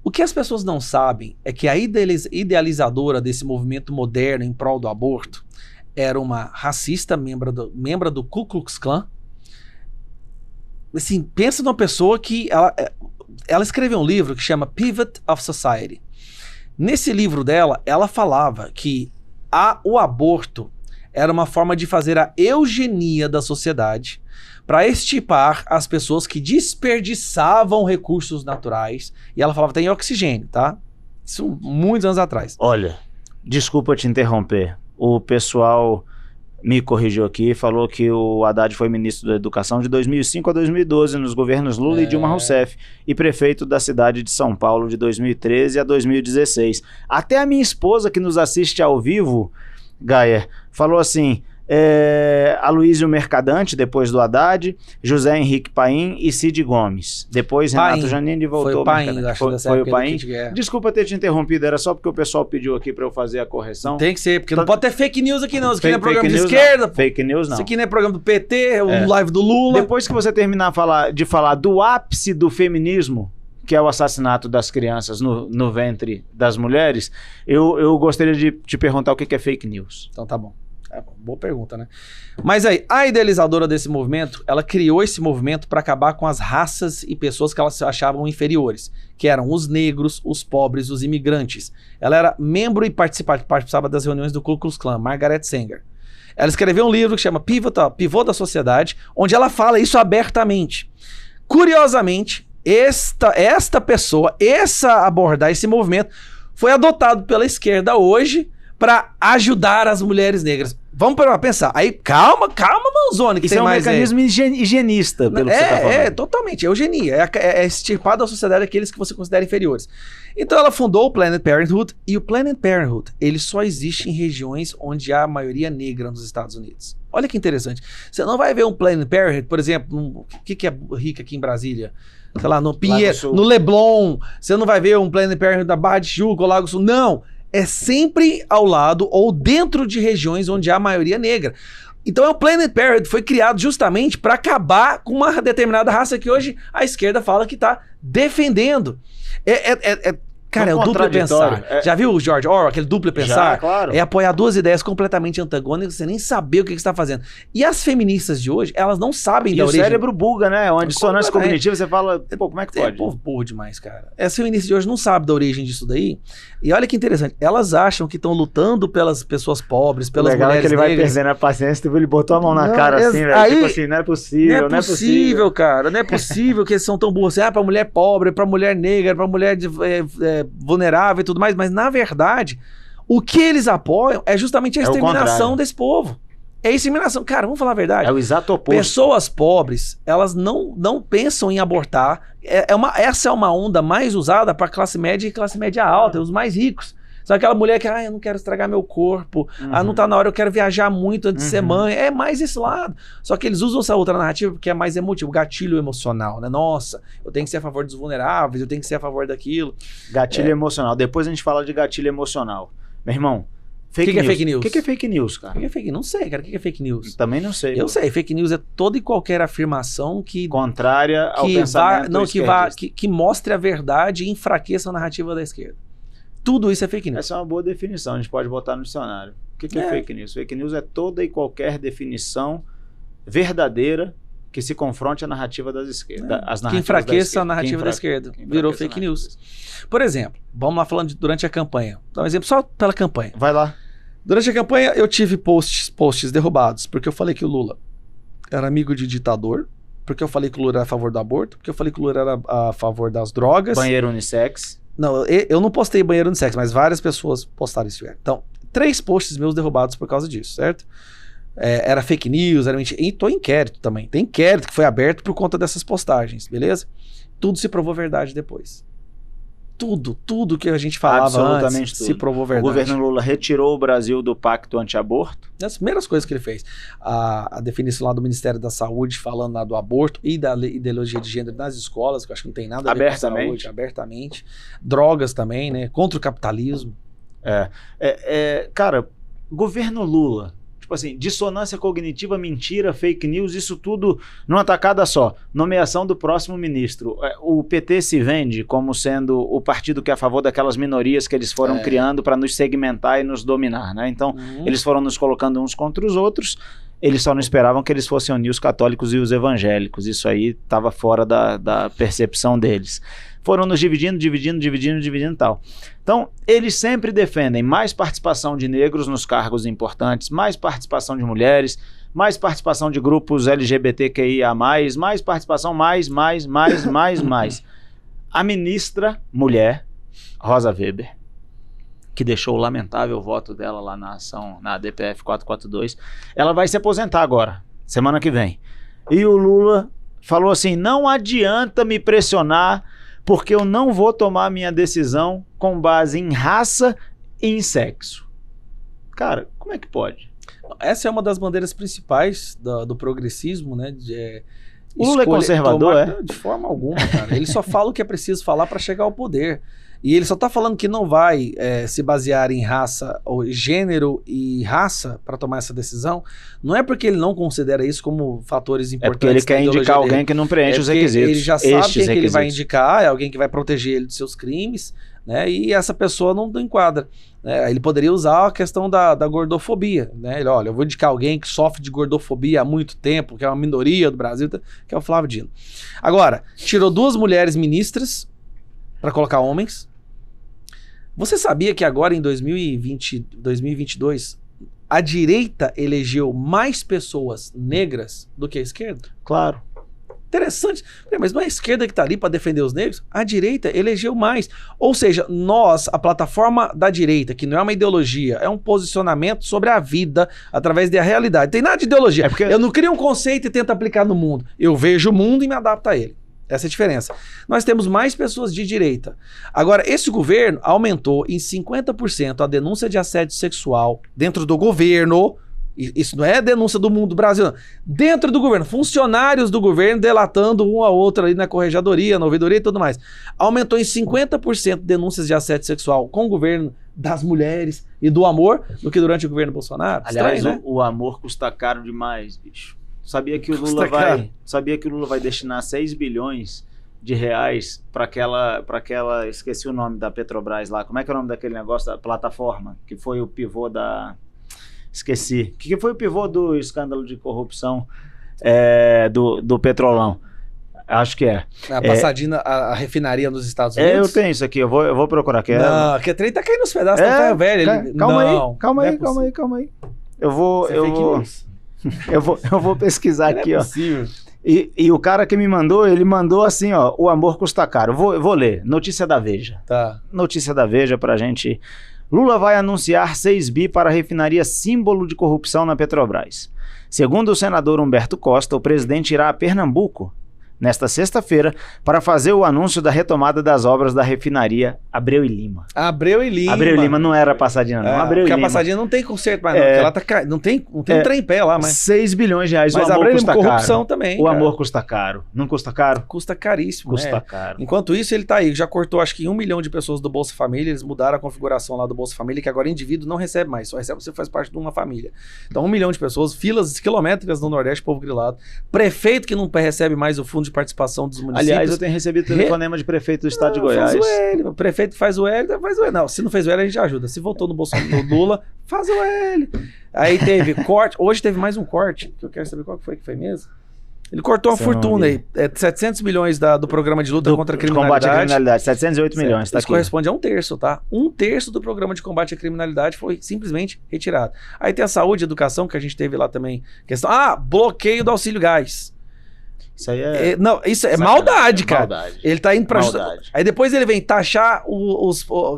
O que as pessoas não sabem é que a idealizadora desse movimento moderno em prol do aborto era uma racista, membro do Ku Klux Klan. Assim, pensa numa pessoa que... Ela escreveu um livro que chama Pivot of Society. Nesse livro dela, ela falava que o aborto era uma forma de fazer a eugenia da sociedade para extirpar as pessoas que desperdiçavam recursos naturais. E ela falava, tem oxigênio, tá? Isso muitos anos atrás. Olha, desculpa te interromper. O pessoal me corrigiu aqui, falou que o Haddad foi ministro da Educação de 2005 a 2012 nos governos Lula e Dilma Rousseff e prefeito da cidade de São Paulo de 2013 a 2016. Até a minha esposa, que nos assiste ao vivo, Gaia, falou assim... Aloysio Mercadante, depois do Haddad, José Henrique Paim e Cid Gomes. Depois Renato Janine voltou. Foi o Paim, acho, foi o Paim. Desculpa ter te interrompido, era só porque o pessoal pediu aqui pra eu fazer a correção. Tem que ser, porque não pode ter fake news aqui não. Isso aqui não é programa de news, esquerda. Não. Fake news não. Isso aqui não é programa do PT, o live do Lula. Depois que você terminar de falar do ápice do feminismo, que é o assassinato das crianças no ventre das mulheres, eu gostaria de te perguntar o que é fake news. Então tá bom. Boa pergunta, né? Mas aí, a idealizadora desse movimento, ela criou esse movimento para acabar com as raças e pessoas que elas achavam inferiores, que eram os negros, os pobres, os imigrantes. Ela era membro e participava das reuniões do Ku Klux Klan, Margaret Sanger. Ela escreveu um livro que chama Pivô da Sociedade, onde ela fala isso abertamente. Curiosamente, esta pessoa, esse movimento, foi adotado pela esquerda hoje para ajudar as mulheres negras. Vamos para pensar. Aí, calma, Manzoni, que isso tem é um mais mecanismo higienista, pelo que você tá falando. Totalmente. É eugenia. É extirpar da sociedade aqueles que você considera inferiores. Então, ela fundou o Planned Parenthood, e o Planned Parenthood, ele só existe em regiões onde há maioria negra nos Estados Unidos. Olha que interessante. Você não vai ver um Planned Parenthood, por exemplo, o que é rico aqui em Brasília? Sei lá, no Pinheiro, no Leblon. Você não vai ver um Planned Parenthood da Barra de Tijuca ou Lago Sul. Não. É sempre ao lado ou dentro de regiões onde há maioria negra. Então o Planned Parenthood foi criado justamente para acabar com uma determinada raça que hoje a esquerda fala que está defendendo. Cara, é o duplo pensar. Já viu o George Orwell, aquele duplo pensar? Já, claro. É apoiar duas ideias completamente antagônicas, você nem saber o que você está fazendo. E as feministas de hoje, elas não sabem da origem. E o cérebro buga, né? Uma dissonância cognitiva, você fala, pô, como é que pode? É povo burro demais, cara. As feministas de hoje não sabem da origem disso daí. E olha que interessante, elas acham que estão lutando pelas pessoas pobres, pelas mulheres negras. O legal é que ele vai perdendo a paciência, ele botou a mão na cara assim, velho. Aí, tipo assim, não é possível, não é possível, cara. Não é possível que eles são tão burros assim, pra mulher pobre, pra mulher negra, pra mulher vulnerável e tudo mais, mas na verdade, o que eles apoiam é justamente a exterminação desse povo. É a exterminação. Cara, vamos falar a verdade. É o exato oposto. Pessoas pobres, elas não pensam em abortar. Essa é uma onda mais usada para classe média e classe média alta, os mais ricos. Sabe aquela mulher que, eu não quero estragar meu corpo, não tá na hora, eu quero viajar muito antes de ser mãe. É mais esse lado. Só que eles usam essa outra narrativa porque é mais emotivo, gatilho emocional, né? Nossa, eu tenho que ser a favor dos vulneráveis, eu tenho que ser a favor daquilo. Gatilho emocional. Depois a gente fala de gatilho emocional. Meu irmão, o que é fake news? O que é fake news, cara? O que é fake news? Não sei, cara. O que é fake news? Também não sei. Eu sei. Fake news é toda e qualquer afirmação que... contrária ao pensamento que mostre a verdade e enfraqueça a narrativa da esquerda. Tudo isso é fake news. Essa é uma boa definição, a gente pode botar no dicionário. O que é fake news? Fake news é toda e qualquer definição verdadeira que se confronte à narrativa das esquerdas. Que enfraqueça a narrativa da esquerda. Virou fake news. Por exemplo, vamos lá falando durante a campanha. Vou dar um exemplo só pela campanha. Vai lá. Durante a campanha eu tive posts derrubados, porque eu falei que o Lula era amigo de ditador, porque eu falei que o Lula era a favor do aborto, porque eu falei que o Lula era a favor das drogas. Banheiro unissex. Não, eu não postei banheiro unissex, mas várias pessoas postaram isso. Então, 3 posts meus derrubados por causa disso, certo? Era fake news, era mentira. E tô em inquérito também. Tem inquérito que foi aberto por conta dessas postagens, beleza? Tudo se provou verdade depois. Tudo que a gente falava antes se provou verdade. O governo Lula retirou o Brasil do pacto anti-aborto. As primeiras coisas que ele fez. A definição lá do Ministério da Saúde falando lá do aborto e da ideologia de gênero nas escolas, que eu acho que não tem nada a ver com saúde, abertamente. Drogas também, né? Contra o capitalismo. Cara, governo Lula, tipo assim, dissonância cognitiva, mentira, fake news, isso tudo numa tacada só. Nomeação do próximo ministro. O PT se vende como sendo o partido que é a favor daquelas minorias que eles foram criando para nos segmentar e nos dominar, né? Então, eles foram nos colocando uns contra os outros. Eles só não esperavam que eles fossem unir os católicos e os evangélicos. Isso aí estava fora da percepção deles. Foram nos dividindo e tal. Então, eles sempre defendem mais participação de negros nos cargos importantes, mais participação de mulheres, mais participação de grupos LGBTQIA+, mais participação, mais. A ministra mulher, Rosa Weber, que deixou o lamentável voto dela lá na ação, na DPF 442, ela vai se aposentar agora, semana que vem. E o Lula falou assim, não adianta me pressionar, porque eu não vou tomar minha decisão com base em raça e em sexo. Cara, como é que pode? Essa é uma das bandeiras principais do progressismo, né? O Lula é conservador, é? De forma alguma, cara. Ele só fala o que é preciso falar para chegar ao poder. E ele só tá falando que não vai se basear em raça, ou gênero e raça para tomar essa decisão. Não é porque ele não considera isso como fatores importantes. É porque ele quer indicar alguém que não preenche os requisitos. Ele já sabe quem que ele vai indicar, é alguém que vai proteger ele dos seus crimes, né? E essa pessoa não enquadra. Ele poderia usar a questão da gordofobia, né? Ele, olha, eu vou indicar alguém que sofre de gordofobia há muito tempo, que é uma minoria do Brasil, que é o Flávio Dino. Agora, tirou 2 mulheres ministras para colocar homens. Você sabia que agora em 2022 a direita elegeu mais pessoas negras do que a esquerda? Claro. Interessante. Mas não é a esquerda que está ali para defender os negros? A direita elegeu mais. Ou seja, nós, a plataforma da direita, que não é uma ideologia, é um posicionamento sobre a vida através da realidade. Tem nada de ideologia. Eu não crio um conceito e tento aplicar no mundo. Eu vejo o mundo e me adapto a ele. Essa é a diferença. Nós temos mais pessoas de direita. Agora, esse governo aumentou em 50% a denúncia de assédio sexual dentro do governo. Isso não é denúncia do mundo do Brasil, não. Dentro do governo, funcionários do governo delatando um ao outro ali na corregedoria, na ouvidoria e tudo mais. Aumentou em 50% denúncias de assédio sexual com o governo das mulheres e do amor do que durante o governo Bolsonaro. Aliás, estranho, né? o amor custa caro demais, bicho. Sabia que o Lula vai destinar 6 bilhões de reais para aquela, esqueci o nome da Petrobras lá, como é que é o nome daquele negócio, da plataforma, que foi o pivô da... Esqueci. O que foi o pivô do escândalo de corrupção do Petrolão? Acho que é. A passadinha, a refinaria nos Estados Unidos? Eu tenho isso aqui, eu vou procurar aqui. Não, que a trem tá caindo nos pedaços, tá velho. Calma aí. Eu vou pesquisar aqui, ó. E o cara que me mandou, ele mandou assim, ó, o amor custa caro. Vou ler, notícia da Veja. Tá. Notícia da Veja pra gente... Lula vai anunciar 6 bi para a refinaria símbolo de corrupção na Petrobras. Segundo o senador Humberto Costa, o presidente irá a Pernambuco nesta sexta-feira para fazer o anúncio da retomada das obras da refinaria Abreu e Lima. Abreu e Lima não era Passadinha, não. Abreu e Lima. Porque a Passadinha não tem conserto mais, não. Porque ela tá não tem um trem em pé lá, mas... 6 bilhões de reais. Mas o amor Abreu e custa Lima, caro. corrupção também. O amor custa caro. Não custa caro? Custa caríssimo. Custa caro. Enquanto isso, ele tá aí. Já cortou, acho que 1 milhão de pessoas do Bolsa Família. Eles mudaram a configuração lá do Bolsa Família, que agora o indivíduo não recebe mais. Só recebe se você faz parte de uma família. Então, 1 milhão de pessoas, filas quilométricas no Nordeste, povo grilado. Prefeito que não recebe mais o fundo de participação dos municípios. Aliás, eu tenho recebido telefonema de prefeito do estado de Goiás. Faz o L. O prefeito faz o L, faz o L. Não, se não fez o L, a gente ajuda. Se votou no Bolsonaro, no Lula, faz o L. Aí teve corte. Hoje teve mais um corte, que eu quero saber qual que foi mesmo. Ele cortou uma fortuna aí. 700 milhões do programa de luta contra a criminalidade. Combate à criminalidade, 708 milhões. Tá Isso aqui. corresponde a 1/3, tá? 1/3 do programa de combate à criminalidade foi simplesmente retirado. Aí tem a saúde e educação, que a gente teve lá também. Questão. Bloqueio do auxílio gás. Isso aí não, isso é maldade, cara. Maldade. Ele tá indo pra... Maldade. Aí depois ele vem taxar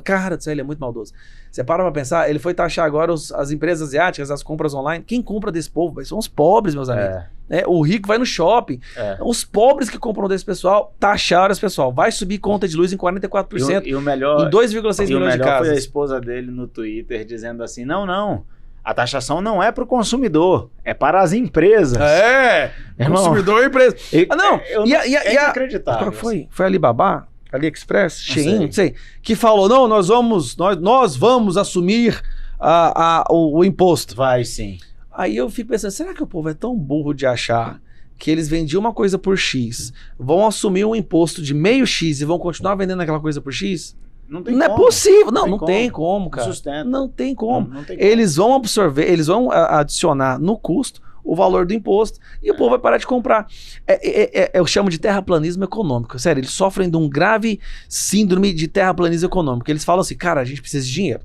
cara do céu, ele é muito maldoso. Você para pra pensar, ele foi taxar agora as empresas asiáticas, as compras online. Quem compra desse povo? São os pobres, meus amigos. O rico vai no shopping. Os pobres que compram desse pessoal, taxaram esse pessoal. Vai subir conta de luz em 44%. E o melhor, em 2,6 milhões de casas. Foi a esposa dele no Twitter dizendo assim, não. A taxação não é para o consumidor, é para as empresas. Consumidor e empresa. É inacreditável. Qual foi? Foi a Alibaba? AliExpress? Shein? Não sei. Que falou, não, nós vamos assumir o imposto. Vai sim. Aí eu fico pensando, será que o povo é tão burro de achar que eles vendiam uma coisa por X, vão assumir um imposto de meio X e vão continuar vendendo aquela coisa por X? Não tem como. É possível. Não tem como, cara. Sustenta. Não tem como. Não tem como. Eles vão absorver, eles vão adicionar no custo o valor do imposto e o povo vai parar de comprar. Eu chamo de terraplanismo econômico. Sério, eles sofrem de um grave síndrome de terraplanismo econômico. Eles falam assim, cara, a gente precisa de dinheiro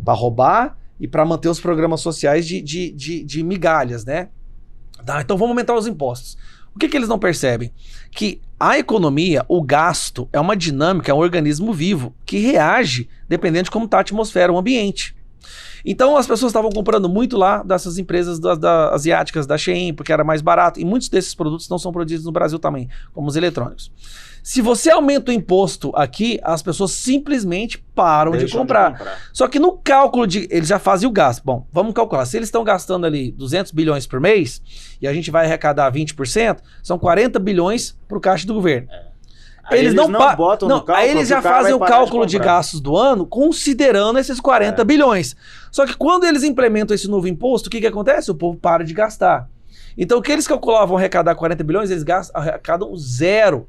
para roubar e para manter os programas sociais de migalhas, né? Então vamos aumentar os impostos. O que eles não percebem? Que a economia, o gasto, é uma dinâmica, é um organismo vivo que reage dependendo de como está a atmosfera, o ambiente. Então as pessoas estavam comprando muito lá dessas empresas asiáticas, da Shein, porque era mais barato. E muitos desses produtos não são produzidos no Brasil também, como os eletrônicos. Se você aumenta o imposto aqui, as pessoas simplesmente param de comprar. Só que no cálculo eles já fazem o gasto. Bom, vamos calcular. Se eles estão gastando ali 200 bilhões por mês e a gente vai arrecadar 20%, são 40 bilhões para o caixa do governo. Eles não botam no cálculo. Aí eles já fazem o cálculo de gastos do ano considerando esses 40 bilhões. Só que quando eles implementam esse novo imposto, o que acontece? O povo para de gastar. Então o que eles calculavam arrecadar 40 bilhões, eles arrecadam zero.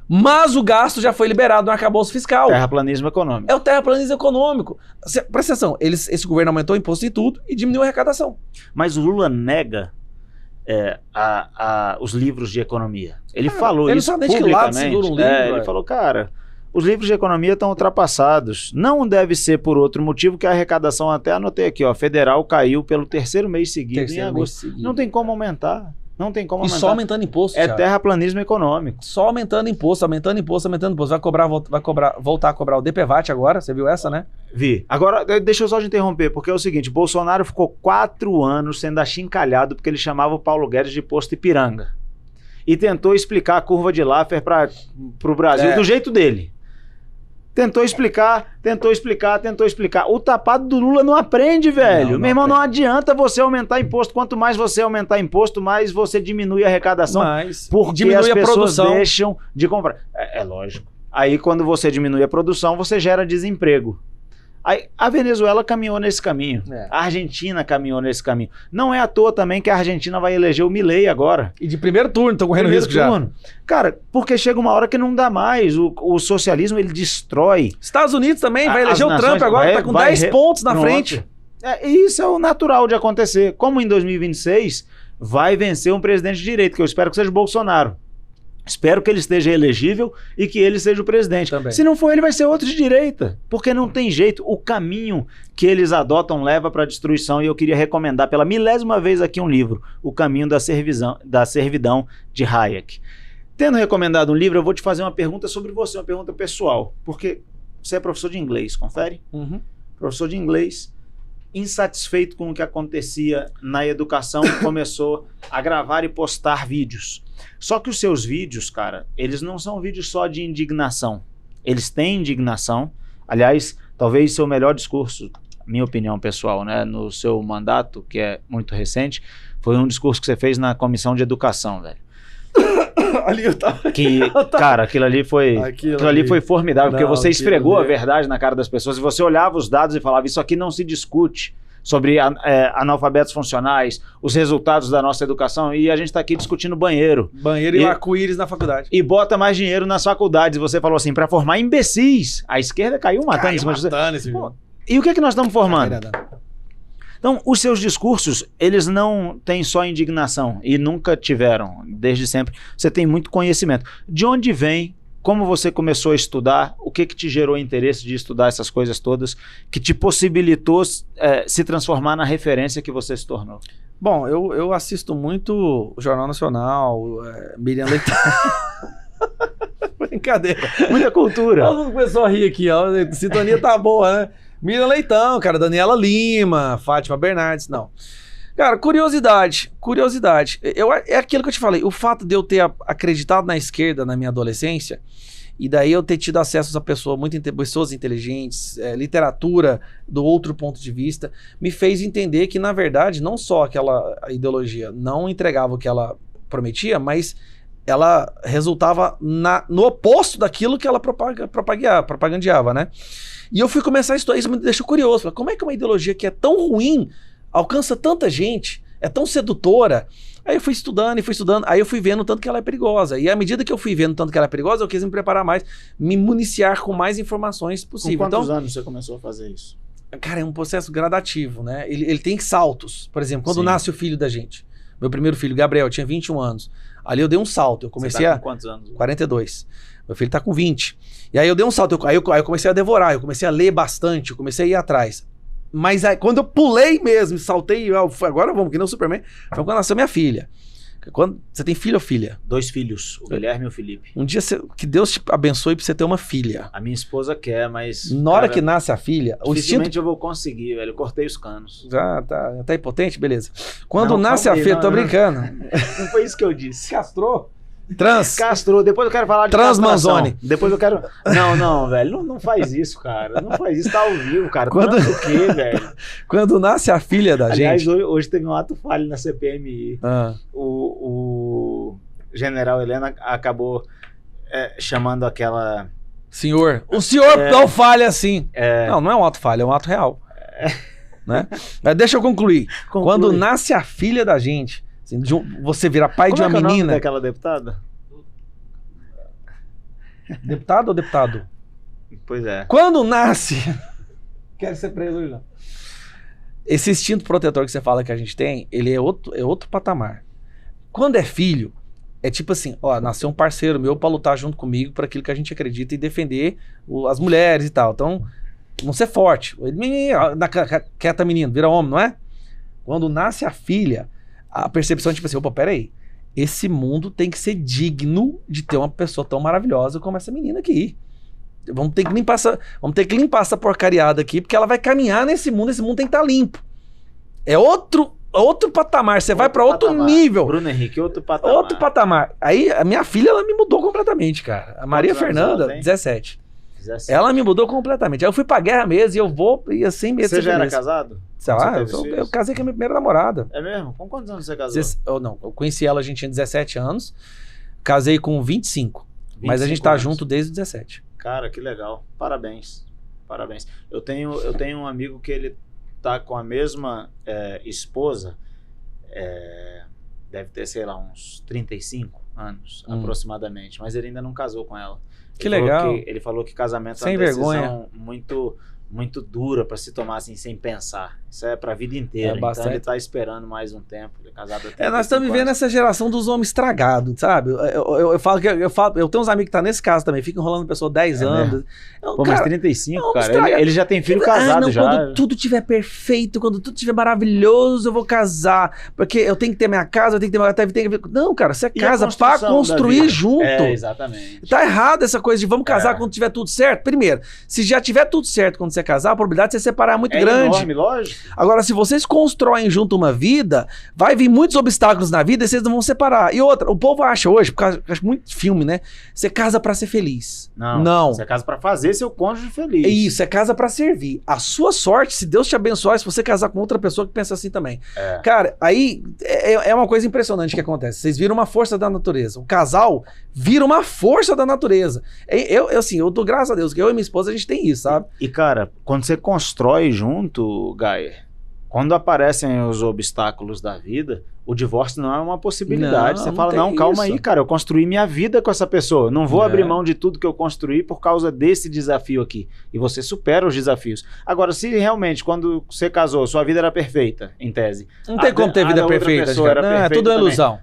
Mas o gasto já foi liberado no arcabouço fiscal. Terraplanismo econômico. É o terraplanismo econômico. Presta atenção, esse governo aumentou o imposto em tudo e diminuiu a arrecadação. Mas o Lula nega os livros de economia. Ele falou isso publicamente. Ele falou, cara, os livros de economia estão ultrapassados. Não deve ser por outro motivo que a arrecadação, até anotei aqui, federal caiu pelo terceiro mês seguido em agosto. Não tem como aumentar. Não tem como aumentar. E só aumentando imposto. É terraplanismo econômico. Só aumentando imposto, aumentando imposto, aumentando imposto. Vai voltar a cobrar o DPVAT agora, você viu essa, né? Vi. Agora, deixa eu só te interromper, porque é o seguinte, Bolsonaro ficou 4 anos sendo achincalhado porque ele chamava o Paulo Guedes de posto Ipiranga. E tentou explicar a curva de Laffer para o Brasil do jeito dele. Tentou explicar. O tapado do Lula não aprende, velho. Meu irmão, não adianta você aumentar imposto. Quanto mais você aumentar imposto, mais você diminui a arrecadação. Porque diminui as pessoas deixam de comprar. É lógico. Aí, quando você diminui a produção, você gera desemprego. Aí, a Venezuela caminhou nesse caminho. A Argentina caminhou nesse caminho. Não é à toa também que a Argentina vai eleger o Milei agora. E de primeiro turno, estão correndo risco já. Cara, porque chega uma hora que não dá mais. O socialismo, ele destrói. Estados Unidos também vai eleger o Trump agora, está com 10 pontos na frente. Isso é o natural de acontecer. Como em 2026 vai vencer um presidente de direita, que eu espero que seja o Bolsonaro. Espero que ele esteja elegível e que ele seja o presidente. Também. Se não for ele, vai ser outro de direita. Porque não tem jeito. O caminho que eles adotam leva para a destruição. E eu queria recomendar pela 1000ª vez aqui um livro. O Caminho da Servidão, de Hayek. Tendo recomendado um livro, eu vou te fazer uma pergunta sobre você, uma pergunta pessoal. Porque você é professor de inglês, confere? Professor de inglês, insatisfeito com o que acontecia na educação, começou a gravar e postar vídeos. Só que os seus vídeos, cara, eles não são vídeos só de indignação. Eles têm indignação. Aliás, talvez seu melhor discurso, minha opinião pessoal, né, no seu mandato, que é muito recente, foi um discurso que você fez na Comissão de Educação, velho. Ali eu tava... Cara, aquilo ali foi formidável, porque você esfregou a verdade na cara das pessoas e você olhava os dados e falava, isso aqui não se discute sobre analfabetos funcionais, os resultados da nossa educação, e a gente está aqui discutindo banheiro. Banheiro e arco-íris na faculdade. E bota mais dinheiro nas faculdades. Você falou assim, para formar imbecis. A esquerda caiu matando. E o que é que nós estamos formando? Então, os seus discursos, eles não têm só indignação, e nunca tiveram, desde sempre. Você tem muito conhecimento. De onde vem, como você começou a estudar, o que te gerou interesse de estudar essas coisas todas, que te possibilitou se transformar na referência que você se tornou? Bom, eu assisto muito o Jornal Nacional, Miriam Leitão. Brincadeira. Muita cultura. Todo mundo começou a rir aqui, ó. A sintonia tá boa, né? Miriam Leitão, cara, Daniela Lima, Fátima Bernardes, não. Cara, curiosidade. É aquilo que eu te falei, o fato de eu ter acreditado na esquerda na minha adolescência, e daí eu ter tido acesso a pessoas inteligentes, literatura do outro ponto de vista, me fez entender que, na verdade, não só aquela ideologia não entregava o que ela prometia, mas ela resultava no oposto daquilo que ela propagandeava, né? E eu fui começar a estudar, isso me deixou curioso. Falei, como é que uma ideologia que é tão ruim alcança tanta gente, é tão sedutora? Aí eu fui estudando, aí eu fui vendo tanto que ela é perigosa. E à medida que eu fui vendo tanto que ela é perigosa, eu quis me preparar mais, me municiar com mais informações possível. Com quantos anos você começou a fazer isso? Cara, é um processo gradativo, né? Ele tem saltos. Por exemplo, quando nasce o filho da gente. Meu primeiro filho, Gabriel, tinha 21 anos. Ali eu dei um salto. Eu comecei com quantos anos? 42. Meu filho tá com 20. E aí eu dei um salto. Aí eu comecei a devorar, eu comecei a ler bastante, eu comecei a ir atrás. Mas aí, quando eu pulei mesmo, saltei, agora vamos, que nem o Superman, foi quando nasceu minha filha. Você tem filho ou filha? 2 filhos, o Guilherme e o Felipe. Um dia, que Deus te abençoe pra você ter uma filha. A minha esposa quer, mas... Na hora que nasce a filha, o dificilmente eu vou conseguir, velho. Eu cortei os canos. Já tá impotente? Beleza. Quando Não, nasce calma a aí, filha, não, tô não. brincando. Não foi isso que eu disse. Castrou? Castrou. Depois eu quero falar de Transmanzone. castração. Depois eu quero... Não, velho. Não faz isso, cara. Não faz isso. Tá ao vivo, cara. Quando- O quê, velho? Quando nasce a filha da Aliás, gente... hoje teve um ato falho na CPMI. Ah, O general Helena acabou chamando aquela... senhor, o senhor não falha assim. É, Não é um ato falha, é um ato real. Né? Mas deixa eu concluir. conclui. Quando nasce a filha da gente, assim, você vira pai Como de é uma que é o nome menina... daquela deputada? Deputado ou deputado? Pois é. Quando nasce... Quero ser preso hoje, não. Esse instinto protetor que você fala que a gente tem, ele é outro patamar. Quando é filho, é tipo assim, ó, nasceu um parceiro meu pra lutar junto comigo por aquilo que a gente acredita e defender as mulheres e tal. Então, vamos ser forte. Quieta menino, vira homem, não é? Quando nasce a filha, a percepção é tipo assim, opa, peraí, esse mundo tem que ser digno de ter uma pessoa tão maravilhosa como essa menina aqui. Vamos ter que limpar essa porcariada aqui, porque ela vai caminhar nesse mundo, esse mundo tem que estar limpo. É outro patamar, você vai pra outro patamar. nível. Bruno Henrique, outro patamar. Outro patamar. Aí a minha filha, ela me mudou completamente, cara. A Maria Quantos anos Fernanda, ela tem? 17. 17. Ela me mudou completamente. Aí eu fui pra guerra mesmo e eu vou e assim mesmo. Você já era casado? Sei Você lá, teve filhos? eu casei com a minha primeira namorada. É mesmo? Com quantos anos você casou? Eu conheci ela, a gente tinha 17 anos. Casei com 25. Mas a gente 25 tá anos. junto desde os 17. Cara, que legal. Parabéns. Parabéns. Eu tenho um amigo que ele tá com a mesma esposa, deve ter, sei lá, uns 35 anos, aproximadamente, mas ele ainda não casou com ela. Que Ele legal. falou ele falou que casamento Sem é uma decisão vergonha. muito dura pra se tomar assim, sem pensar. Isso é pra vida inteira. Então bastante. ele tá esperando mais um tempo. Ele é casado há Nós estamos 35 vivendo anos. essa geração dos homens estragados, sabe? Eu falo eu tenho uns amigos que tá nesse caso também, ficam enrolando pessoa 10 anos. Pô, mas 35, não, cara. estraga. Ele já tem filho casado não, já. quando tudo tiver perfeito, quando tudo tiver maravilhoso, eu vou casar. Porque eu tenho que ter minha casa, eu tenho que ter minha... Não, cara, você E a casa pra construção da construir vida? junto. Exatamente. Tá errado essa coisa de vamos casar quando tiver tudo certo. Primeiro, se já tiver tudo certo quando você casar, a probabilidade de você separar é muito grande. Enorme, lógico. Agora, se vocês constroem junto uma vida, vai vir muitos obstáculos na vida e vocês não vão separar. E outra, o povo acha hoje, porque acho muito filme, né? Você casa pra ser feliz. Não. Você casa pra fazer seu cônjuge feliz. É isso, é casa pra servir. A sua sorte, se Deus te abençoar, se você casar com outra pessoa que pensa assim também. Cara, aí é uma coisa impressionante que acontece. Vocês viram uma força da natureza. O casal vira uma força da natureza. Eu dou graças a Deus que eu e minha esposa, a gente tem isso, sabe? E, cara, quando você constrói junto, Gaia, quando aparecem os obstáculos da vida, o divórcio não é uma possibilidade. Não, Você não fala, tem não, calma isso. aí, cara, eu construí minha vida com essa pessoa. Não vou abrir mão de tudo que eu construí por causa desse desafio aqui. E você supera os desafios. Agora, se realmente, quando você casou, sua vida era perfeita, em tese. Não tem como ter vida da outra perfeita, pessoa cara. era Não, é perfeita tudo uma também. ilusão.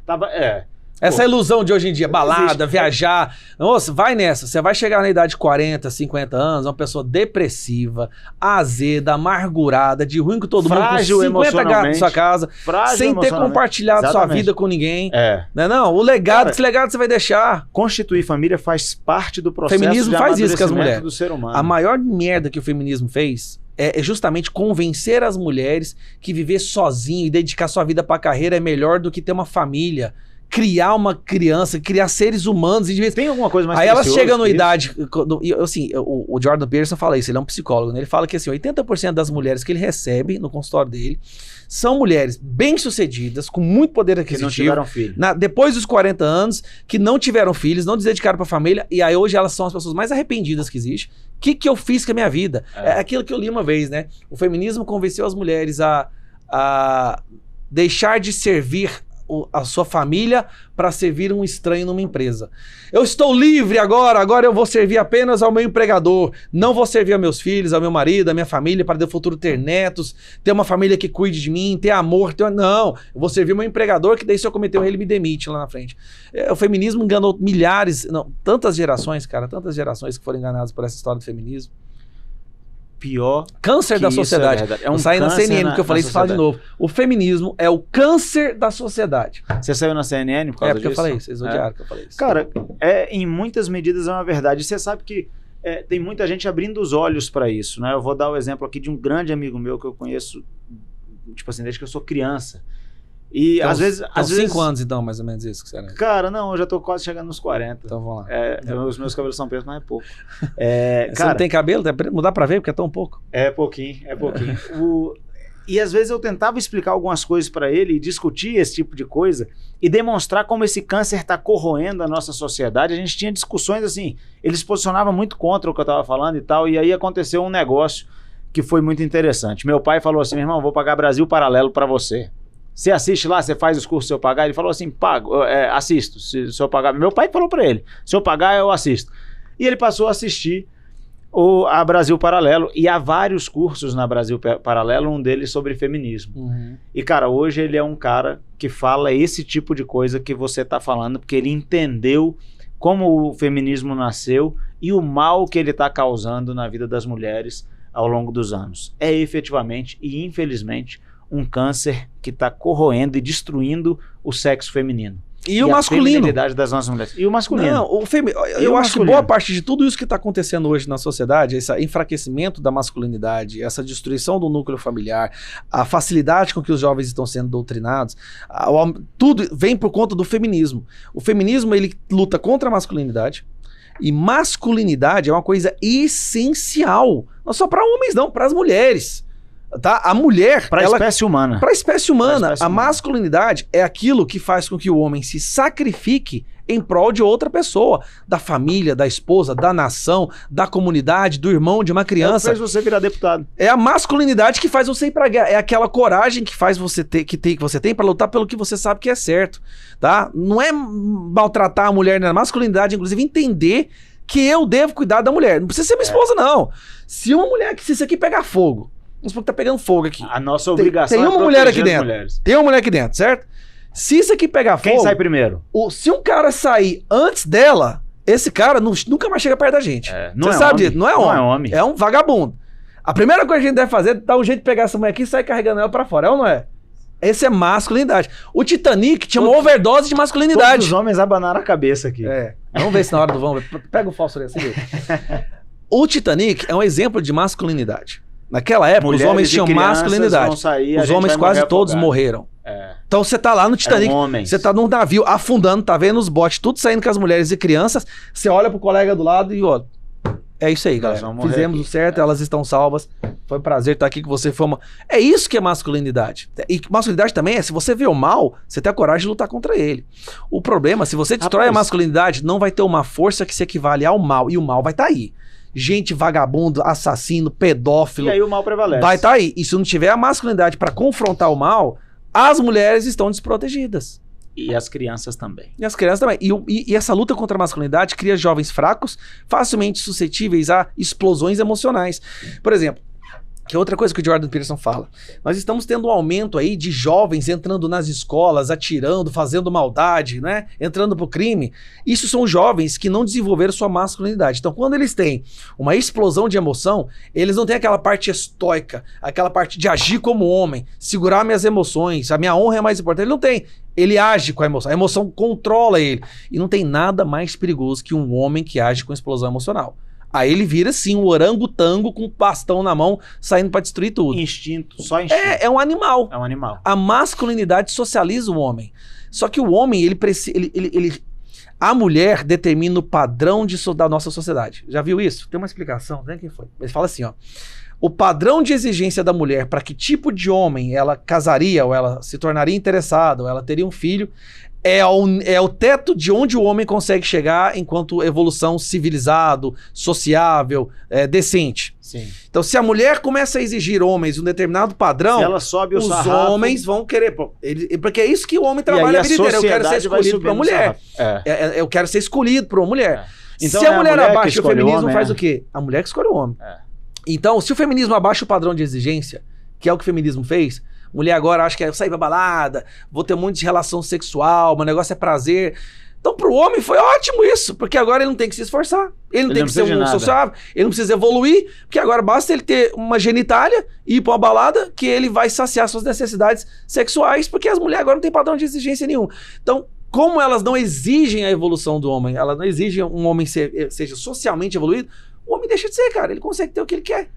Essa ilusão de hoje em dia, balada, viajar. Nossa, vai nessa. Você vai chegar na idade de 40, 50 anos, uma pessoa depressiva, azeda, amargurada, de ruim com todo Frágil mundo, com 50 gatos na sua casa, Frágil sem ter emocionalmente. compartilhado sua Exatamente. vida com ninguém. É. Não, o legado, Cara, esse legado você vai deixar. Constituir família faz parte do processo Feminismo de faz isso com as amadurecimento mulheres. do ser humano. A maior merda que o feminismo fez é justamente convencer as mulheres que viver sozinho e dedicar sua vida pra carreira é melhor do que ter uma família, criar uma criança, criar seres humanos. Tem alguma coisa mais Aí elas preciosa chegam que na isso? idade, o Jordan Peterson fala isso, ele é um psicólogo, né? Ele fala que assim, 80% das mulheres que ele recebe no consultório dele são mulheres bem-sucedidas, com muito poder Que aquisitivo, não tiveram filho. depois dos 40 anos, que não tiveram filhos, não se dedicaram pra família, e aí hoje elas são as pessoas mais arrependidas que existe. O que eu fiz com a minha vida? É aquilo que eu li uma vez, né? O feminismo convenceu as mulheres a deixar de servir a sua família para servir um estranho numa empresa. Eu estou livre agora eu vou servir apenas ao meu empregador, não vou servir a meus filhos, ao meu marido, à minha família, para no futuro ter netos, ter uma família que cuide de mim, ter amor, não, eu vou servir o meu empregador, que daí se eu cometer um erro ele me demite lá na frente. O feminismo enganou tantas gerações, cara, tantas gerações que foram enganadas por essa história do feminismo. pior. Câncer que da isso sociedade. é verdade. Eu saí na CNN, porque eu falei isso, fala de sociedade. novo. O feminismo é o câncer da sociedade. Você saiu na CNN por causa Porque disso? eu falei isso, vocês odiaram que eu falei isso. Cara, em muitas medidas é uma verdade. Você sabe que tem muita gente abrindo os olhos para isso, né? Eu vou dar o exemplo aqui de um grande amigo meu que eu conheço, tipo assim, desde que eu sou criança. E Então, às vezes... Então, 5 anos, então, mais ou menos isso que você era. Cara, não, eu já tô quase chegando nos 40. Então vamos lá. Os meus cabelos são pretos, mas é pouco. Você Cara, não tem cabelo? Não dá pra ver porque é tão pouco. é pouquinho. E às vezes eu tentava explicar algumas coisas para ele e discutir esse tipo de coisa e demonstrar como esse câncer está corroendo a nossa sociedade. A gente tinha discussões assim, ele se posicionava muito contra o que eu estava falando e tal, e aí aconteceu um negócio que foi muito interessante. Meu pai falou assim, meu irmão, vou pagar Brasil Paralelo para você. Você assiste lá, você faz os cursos se eu pagar? Ele falou assim, pago, assisto, se eu pagar. Meu pai falou para ele, se eu pagar eu assisto. E ele passou a assistir a Brasil Paralelo, e há vários cursos na Brasil Paralelo, um deles sobre feminismo. Uhum. E cara, hoje ele é um cara que fala esse tipo de coisa que você tá falando, porque ele entendeu como o feminismo nasceu e o mal que ele tá causando na vida das mulheres ao longo dos anos. É efetivamente e infelizmente um câncer que está corroendo e destruindo o sexo feminino. E o masculino. A feminilidade das nossas mulheres. E o masculino. Não, eu acho que boa parte de tudo isso que está acontecendo hoje na sociedade, esse enfraquecimento da masculinidade, essa destruição do núcleo familiar, a facilidade com que os jovens estão sendo doutrinados, tudo vem por conta do feminismo. O feminismo, ele luta contra a masculinidade, e masculinidade é uma coisa essencial, não só para homens não, para as mulheres. Tá? A mulher... Para a espécie humana. Para a espécie humana. A masculinidade é aquilo que faz com que o homem se sacrifique em prol de outra pessoa. Da família, da esposa, da nação, da comunidade, do irmão, de uma criança. É o que fez você virar deputado. É a masculinidade que faz você ir pra guerra. É aquela coragem que faz você ter, que você tem para lutar pelo que você sabe que é certo. Tá? Não é maltratar a mulher na masculinidade, inclusive entender que eu devo cuidar da mulher. Não precisa ser minha esposa, não. Se uma mulher, se isso aqui pegar fogo, vamos supor que tá pegando fogo aqui. A nossa obrigação tem uma mulher aqui dentro. Mulheres. Tem uma mulher aqui dentro, certo? Se isso aqui pegar fogo... Quem sai primeiro? Se um cara sair antes dela, esse cara nunca mais chega perto da gente. Você sabe disso? Não é homem. É um vagabundo. A primeira coisa que a gente deve fazer é dar um jeito de pegar essa mulher aqui e sair carregando ela pra fora. É ou não é? Esse é masculinidade. O Titanic tinha uma overdose de masculinidade. Todos os homens abanaram a cabeça aqui. Vamos ver se na hora do vamos ver. Pega o falso ali, assim. O Titanic é um exemplo de masculinidade. Naquela época, os homens tinham masculinidade. Os homens quase todos morreram. Então você tá lá no Titanic, você tá num navio afundando, tá vendo os botes tudo saindo com as mulheres e crianças, você olha pro colega do lado e ó, é isso aí, galera. Fizemos o certo, elas estão salvas. Foi um prazer estar aqui com você. É isso que é masculinidade. E masculinidade também é, se você vê o mal, você tem a coragem de lutar contra ele. O problema, se você destrói a masculinidade, não vai ter uma força que se equivale ao mal, e o mal vai estar aí. Gente vagabundo, assassino, pedófilo. E aí o mal prevalece. Vai estar aí. E se não tiver a masculinidade para confrontar o mal, as mulheres estão desprotegidas. E as crianças também. E as crianças também. E essa luta contra a masculinidade cria jovens fracos, facilmente suscetíveis a explosões emocionais. Por exemplo, que é outra coisa que o Jordan Peterson fala. Nós estamos tendo um aumento aí de jovens entrando nas escolas, atirando, fazendo maldade, né? Entrando pro crime. Isso são jovens que não desenvolveram sua masculinidade. Então, quando eles têm uma explosão de emoção, eles não têm aquela parte estoica, aquela parte de agir como homem, segurar minhas emoções, a minha honra é mais importante. Ele não tem. Ele age com a emoção controla ele. E não tem nada mais perigoso que um homem que age com explosão emocional. Aí ele vira, sim, um orangotango com um bastão na mão, saindo pra destruir tudo. Instinto, só instinto. É um animal. É um animal. A masculinidade socializa o homem. Só que o homem, a mulher determina o padrão da nossa sociedade. Já viu isso? Tem uma explicação, nem quem foi. Ele fala assim, ó. O padrão de exigência da mulher para que tipo de homem ela casaria, ou ela se tornaria interessada, ou ela teria um filho, é o teto de onde o homem consegue chegar enquanto evolução civilizado, sociável, decente. Sim. Então, se a mulher começa a exigir homens um determinado padrão, se ela sobe os homens vão querer. Porque é isso que o homem trabalha a vida inteira. Eu quero ser escolhido por uma mulher. Eu quero ser escolhido por uma mulher. Então, se a mulher abaixa o feminismo, faz o quê? A mulher que escolhe o homem. Então, se o feminismo abaixa o padrão de exigência, que é o que o feminismo fez, mulher agora acha que é sair pra balada, vou ter um monte de relação sexual, meu negócio é prazer. Então, pro homem foi ótimo isso, porque agora ele não tem que se esforçar. Ele não tem que ser um sociável, ele não precisa evoluir, porque agora basta ele ter uma genitália e ir pra uma balada que ele vai saciar suas necessidades sexuais, porque as mulheres agora não têm padrão de exigência nenhum. Então, como elas não exigem a evolução do homem, elas não exigem um homem seja socialmente evoluído, o homem deixa de ser, cara. Ele consegue ter o que ele quer.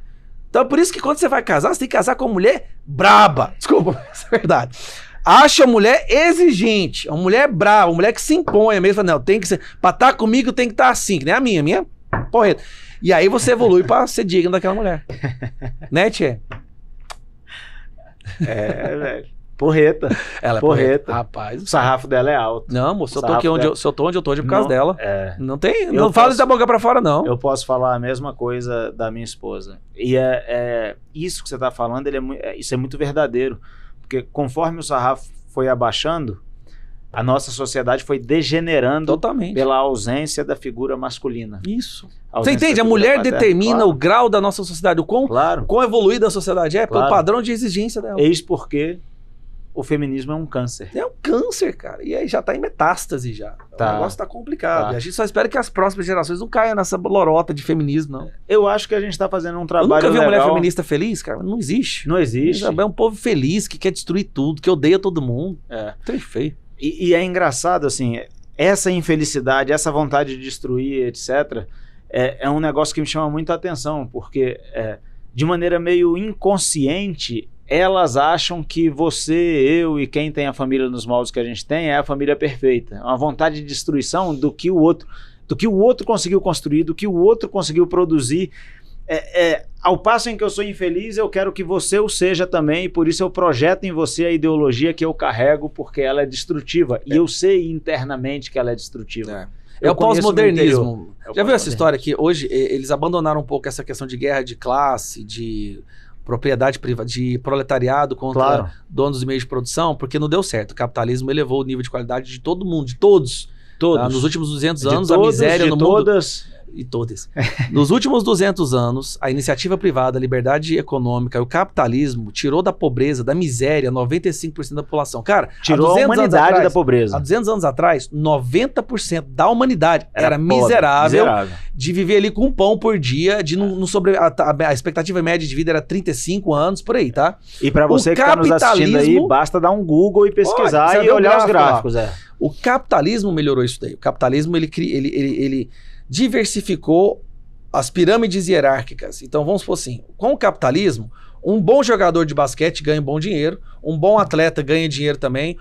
Então, por isso que quando você vai casar, você tem que casar com uma mulher braba. Desculpa, mas é verdade. Acha a mulher exigente, uma mulher brava, uma mulher que se impõe mesmo. Fala, não, tem que ser, pra estar comigo tem que estar assim, que nem a minha porreta. E aí você evolui pra ser digno daquela mulher. Né, Tchê? Velho. Porreta. Ela é porreta. Rapaz. O sarrafo dela é alto. Não, moço, se eu tô onde eu tô, é por causa dela. Não tem. Não posso, fala isso da boca pra fora, não. Eu posso falar a mesma coisa da minha esposa. E isso que você tá falando, isso é muito verdadeiro. Porque conforme o sarrafo foi abaixando, a nossa sociedade foi degenerando totalmente pela ausência da figura masculina. Isso. Você entende? A mulher determina o grau da nossa sociedade, o quão evoluída a sociedade é, pelo padrão de exigência dela. Eis porque o feminismo é um câncer. É um câncer, cara. E aí já tá em metástase já. O negócio tá complicado. E a gente só espera que as próximas gerações não caiam nessa lorota de feminismo, não. Eu acho que a gente tá fazendo um trabalho legal. Eu nunca vi uma mulher feminista feliz, cara. Não existe. Não existe. É um povo feliz que quer destruir tudo, que odeia todo mundo. Trem feio. E é engraçado, assim, essa infelicidade, essa vontade de destruir, etc., é um negócio que me chama muito a atenção, porque de maneira meio inconsciente, elas acham que você, eu e quem tem a família nos moldes que a gente tem é a família perfeita. Uma vontade de destruição do que o outro conseguiu construir, do que o outro conseguiu produzir. Ao passo em que eu sou infeliz, eu quero que você o seja também, e por isso eu projeto em você a ideologia que eu carrego, porque ela é destrutiva. E eu sei internamente que ela é destrutiva. É o pós-modernismo. Já viu essa história que hoje eles abandonaram um pouco essa questão de guerra de classe, de propriedade privada, de proletariado contra donos de meios de produção, porque não deu certo. O capitalismo elevou o nível de qualidade de todo mundo, de todos. Tá? Nos últimos 200 anos, a miséria no mundo... E todas. Nos últimos 200 anos, a iniciativa privada, a liberdade econômica e o capitalismo tirou da pobreza, da miséria, 95% da população. Cara, tirou a humanidade da pobreza. Há 200 anos atrás, 90% da humanidade era miserável de viver ali com um pão por dia, de não sobre a expectativa média de vida era 35 anos, por aí, tá? E para você que está nos assistindo aí, basta dar um Google e pesquisar e olhar os gráficos. O capitalismo melhorou isso daí. O capitalismo, ele diversificou as pirâmides hierárquicas. Então vamos supor assim, com o capitalismo, um bom jogador de basquete ganha bom dinheiro, um bom atleta ganha dinheiro também,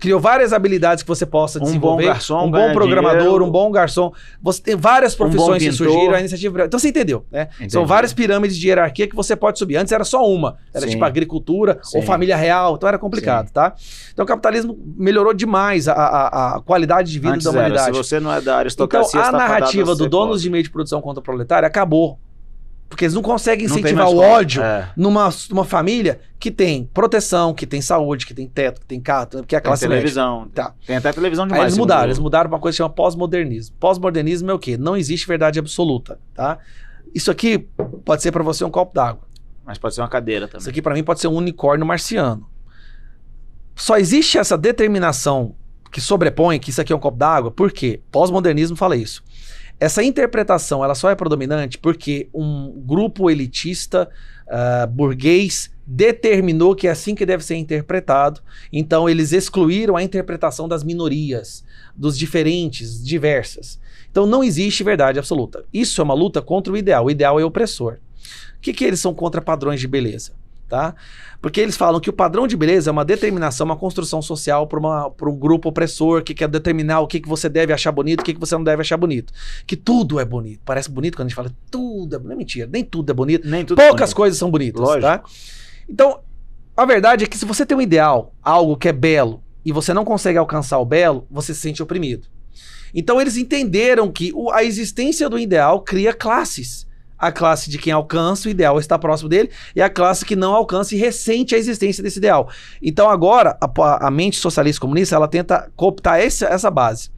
criou várias habilidades que você possa desenvolver, um bom garçom, um bom programador, dinheiro, um bom garçom, você tem várias profissões que surgiram, a iniciativa... Então você entendeu, né? São várias pirâmides de hierarquia que você pode subir. Antes era só uma, era tipo agricultura ou família real, então era complicado, tá? Então o capitalismo melhorou demais a qualidade de vida da humanidade. Se você não é da aristocracia, então a narrativa do donos de meio de produção contra o proletário acabou. Porque eles não conseguem incentivar o ódio numa família que tem proteção, que tem saúde, que tem teto, que tem carro, que é a classe televisão. Tem até televisão demais. Aí eles mudaram pra uma coisa que chama pós-modernismo. Pós-modernismo é o quê? Não existe verdade absoluta, tá? Isso aqui pode ser pra você um copo d'água. Mas pode ser uma cadeira também. Isso aqui pra mim pode ser um unicórnio marciano. Só existe essa determinação que sobrepõe que isso aqui é um copo d'água, por quê? Pós-modernismo fala isso. Essa interpretação ela só é predominante porque um grupo elitista burguês determinou que é assim que deve ser interpretado. Então eles excluíram a interpretação das minorias, dos diferentes, diversas. Então não existe verdade absoluta. Isso é uma luta contra o ideal. O ideal é opressor. O que eles são contra padrões de beleza? Tá? Porque eles falam que o padrão de beleza é uma determinação, uma construção social para um grupo opressor que quer determinar o que você deve achar bonito, o que você não deve achar bonito. Que tudo é bonito. Parece bonito quando a gente fala tudo é bonito. Não é mentira, nem tudo é bonito. Poucas coisas são bonitas. Lógico. Tá? Então, a verdade é que se você tem um ideal, algo que é belo, e você não consegue alcançar o belo, você se sente oprimido. Então eles entenderam que a existência do ideal cria classes. A classe de quem alcança o ideal está próximo dele e a classe que não alcança e ressente a existência desse ideal. Então agora a mente socialista comunista ela tenta cooptar essa base.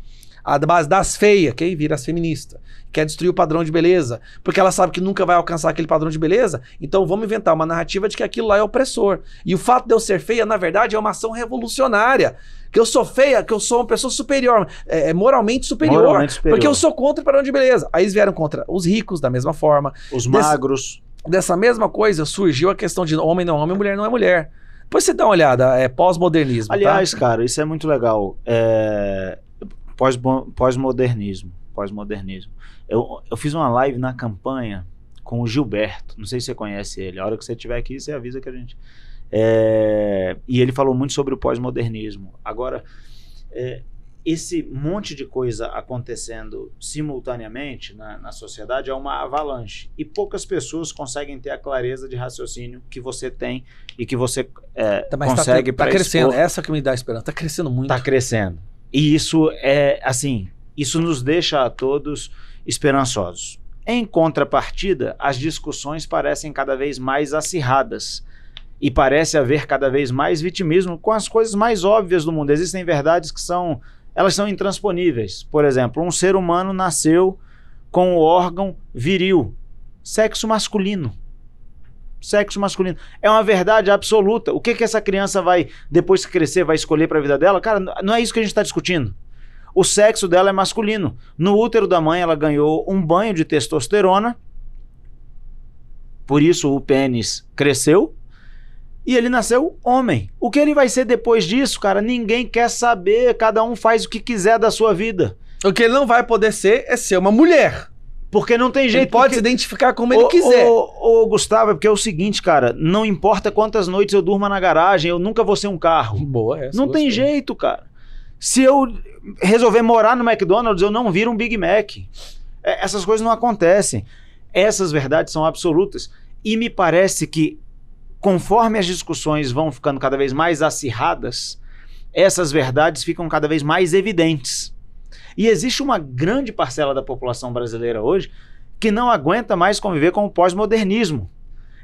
A base das feias, que aí vira as feministas. Quer destruir o padrão de beleza. Porque ela sabe que nunca vai alcançar aquele padrão de beleza. Então vamos inventar uma narrativa de que aquilo lá é opressor. E o fato de eu ser feia, na verdade, é uma ação revolucionária. Que eu sou feia, que eu sou uma pessoa superior, moralmente superior. Porque eu sou contra o padrão de beleza. Aí eles vieram contra os ricos, da mesma forma. Os magros. Dessa mesma coisa surgiu a questão de homem não é homem, mulher não é mulher. Depois você dá uma olhada, é pós-modernismo. Aliás, tá? Cara, isso é muito legal. Pós-modernismo. Eu fiz uma live na campanha com o Gilberto. Não sei se você conhece ele. A hora que você estiver aqui, você avisa que a gente... E ele falou muito sobre o pós-modernismo. Agora, esse monte de coisa acontecendo simultaneamente na sociedade é uma avalanche. E poucas pessoas conseguem ter a clareza de raciocínio que você tem e que você consegue tá crescendo. Essa que me dá esperança. Tá crescendo muito. Tá crescendo. E isso isso nos deixa a todos esperançosos. Em contrapartida, as discussões parecem cada vez mais acirradas. E parece haver cada vez mais vitimismo com as coisas mais óbvias do mundo. Existem verdades que elas são intransponíveis. Por exemplo, um ser humano nasceu com o órgão viril, sexo masculino. Sexo masculino. É uma verdade absoluta. O que essa criança vai, depois que crescer, vai escolher para a vida dela? Cara, não é isso que a gente está discutindo. O sexo dela é masculino. No útero da mãe, ela ganhou um banho de testosterona. Por isso o pênis cresceu. E ele nasceu homem. O que ele vai ser depois disso, cara? Ninguém quer saber. Cada um faz o que quiser da sua vida. O que ele não vai poder ser é ser uma mulher. Porque não tem jeito. Ele pode se identificar como ele quiser. Gustavo, é porque é o seguinte, cara. Não importa quantas noites eu durma na garagem, eu nunca vou ser um carro. Boa essa. Não tem jeito, cara. Se eu resolver morar no McDonald's, eu não viro um Big Mac. Essas coisas não acontecem. Essas verdades são absolutas. E me parece que conforme as discussões vão ficando cada vez mais acirradas, essas verdades ficam cada vez mais evidentes. E existe uma grande parcela da população brasileira hoje que não aguenta mais conviver com o pós-modernismo,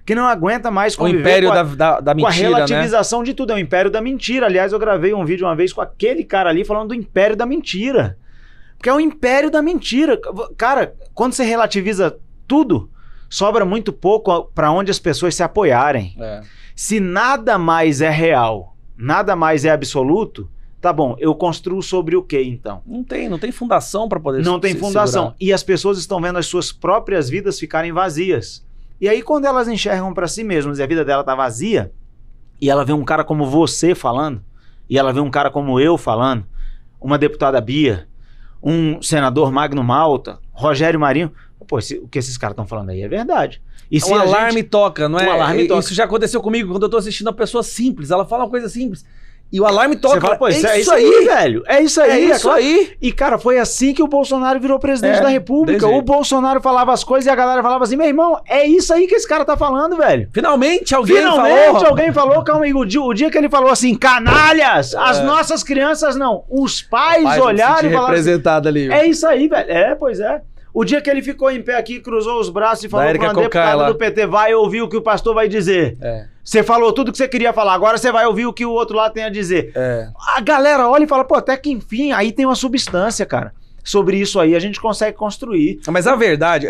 que não aguenta mais conviver império da mentira, com a relativização, né? De tudo. É o império da mentira. Aliás, eu gravei um vídeo uma vez com aquele cara ali falando do império da mentira. Porque é o império da mentira. Cara, quando você relativiza tudo, sobra muito pouco para onde as pessoas se apoiarem. Se nada mais é real, nada mais é absoluto, tá bom, eu construo sobre o quê então? Não tem fundação para poder Não tem fundação. Segurar. E as pessoas estão vendo as suas próprias vidas ficarem vazias. E aí quando elas enxergam para si mesmas e a vida dela tá vazia, e ela vê um cara como você falando, e ela vê um cara como eu falando, uma deputada Bia, um senador Magno Malta, Rogério Marinho... Pô, o que esses caras estão falando aí é verdade. E se alarme toca, não é? Um alarme toca. Isso já aconteceu comigo quando eu tô assistindo uma pessoa simples. Ela fala uma coisa simples e o alarme toca. Você fala, pô, é isso aí, velho. É isso aí. É isso aí. E, cara, foi assim que o Bolsonaro virou presidente da República. O Bolsonaro falava as coisas e a galera falava assim, meu irmão, é isso aí que esse cara tá falando, velho. Finalmente alguém falou. Calma aí. O dia que ele falou assim, canalhas, as nossas crianças não. Os pais olharam e falaram representado ali. É isso aí, velho. Pois é. O dia que ele ficou em pé aqui, cruzou os braços e falou para uma deputada do PT, vai ouvir o que o pastor vai dizer. Você falou tudo que você queria falar, agora você vai ouvir o que o outro lado tem a dizer. A galera olha e fala, pô, até que enfim, aí tem uma substância, cara. Sobre isso aí a gente consegue construir. Mas a verdade,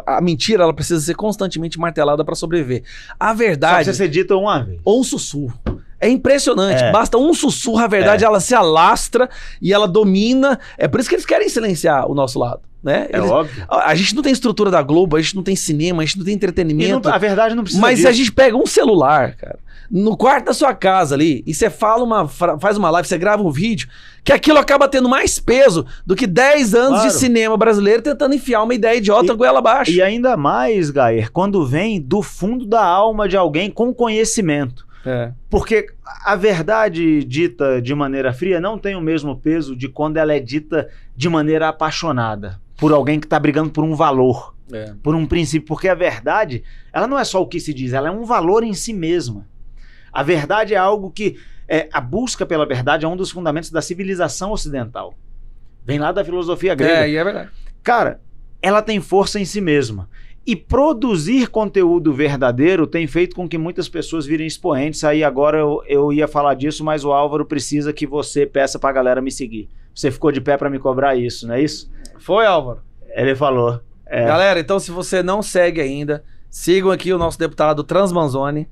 a mentira, ela precisa ser constantemente martelada para sobreviver. A verdade... Só que você dita uma vez. Ou um sussurro. É impressionante. Basta um sussurro, a verdade, ela se alastra e ela domina. É por isso que eles querem silenciar o nosso lado. Né? Óbvio. A gente não tem estrutura da Globo, a gente não tem cinema, a gente não tem entretenimento. A verdade não precisa Mas disso. A gente pega um celular, cara, no quarto da sua casa ali, e você faz uma live, você grava um vídeo, que aquilo acaba tendo mais peso do que 10 anos de cinema brasileiro tentando enfiar uma ideia idiota goela abaixo. E ainda mais, Gayer, quando vem do fundo da alma de alguém com conhecimento. Porque a verdade dita de maneira fria não tem o mesmo peso de quando ela é dita de maneira apaixonada por alguém que está brigando por um valor, por um princípio. Porque a verdade, ela não é só o que se diz, ela é um valor em si mesma. A verdade é algo que... a busca pela verdade é um dos fundamentos da civilização ocidental. Vem lá da filosofia grega. E é verdade. Cara, ela tem força em si mesma. E produzir conteúdo verdadeiro tem feito com que muitas pessoas virem expoentes. Aí agora eu ia falar disso, mas o Álvaro precisa que você peça pra galera me seguir. Você ficou de pé pra me cobrar isso, não é isso? Foi, Álvaro? Ele falou. Galera, então se você não segue ainda, sigam aqui o nosso deputado Transmanzoni.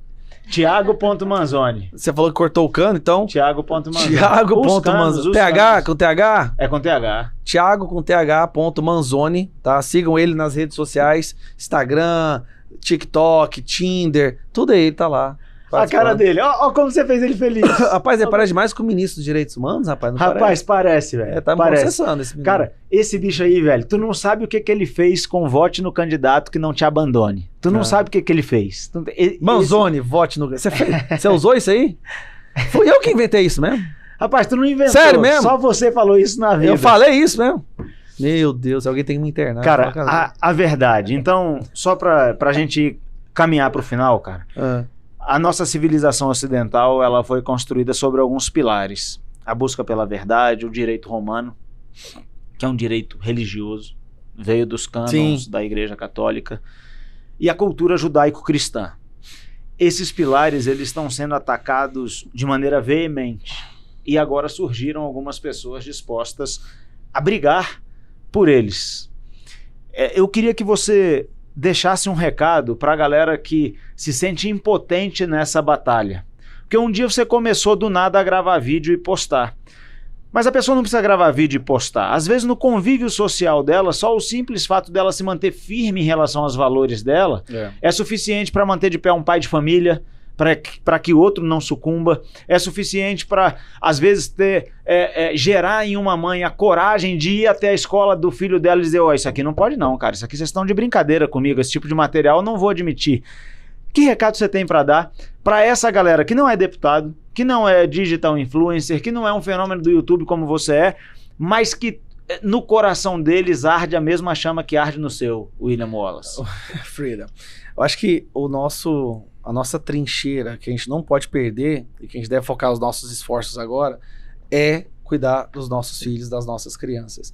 Thiago.Manzoni. Você falou que cortou o cano, então? Thiago.Manzoni. Thiago.Manzoni. TH com TH? É com TH. Thiago com TH.Manzoni, tá? Sigam ele nas redes sociais, Instagram, TikTok, Tinder, tudo aí, tá lá. A cara dele, ó como você fez ele feliz. Rapaz, ele parece mais com o ministro dos Direitos Humanos, rapaz. Não rapaz, parece, velho. Tá me processando esse menino. Cara, esse bicho aí, velho, tu não sabe o que ele fez com vote no candidato que não te abandone. Tu não sabe o que ele fez. Manzoni, vote no... Você usou isso aí? Fui eu que inventei isso mesmo. Rapaz, tu não inventou. Sério mesmo? Só você falou isso na vida. Eu falei isso mesmo. Meu Deus, alguém tem que me internar. Cara, a verdade. Então, só pra gente caminhar pro final, cara. A nossa civilização ocidental, ela foi construída sobre alguns pilares. A busca pela verdade, o direito romano, que é um direito religioso, veio dos cânons da Igreja Católica, e a cultura judaico-cristã. Esses pilares, eles estão sendo atacados de maneira veemente, e agora surgiram algumas pessoas dispostas a brigar por eles. Eu queria que você deixasse um recado para a galera que se sente impotente nessa batalha. Porque um dia você começou do nada a gravar vídeo e postar. Mas a pessoa não precisa gravar vídeo e postar. Às vezes no convívio social dela, só o simples fato dela se manter firme em relação aos valores dela é suficiente para manter de pé um pai de família, para que o outro não sucumba, é suficiente para, às vezes, gerar em uma mãe a coragem de ir até a escola do filho dela e dizer, isso aqui não pode não, cara, isso aqui vocês estão de brincadeira comigo, esse tipo de material eu não vou admitir. Que recado você tem para dar para essa galera que não é deputado, que não é digital influencer, que não é um fenômeno do YouTube como você é, mas que no coração deles arde a mesma chama que arde no seu, William Wallace? Freedom. Eu acho que a nossa trincheira, que a gente não pode perder e que a gente deve focar os nossos esforços agora, é cuidar dos nossos filhos, das nossas crianças.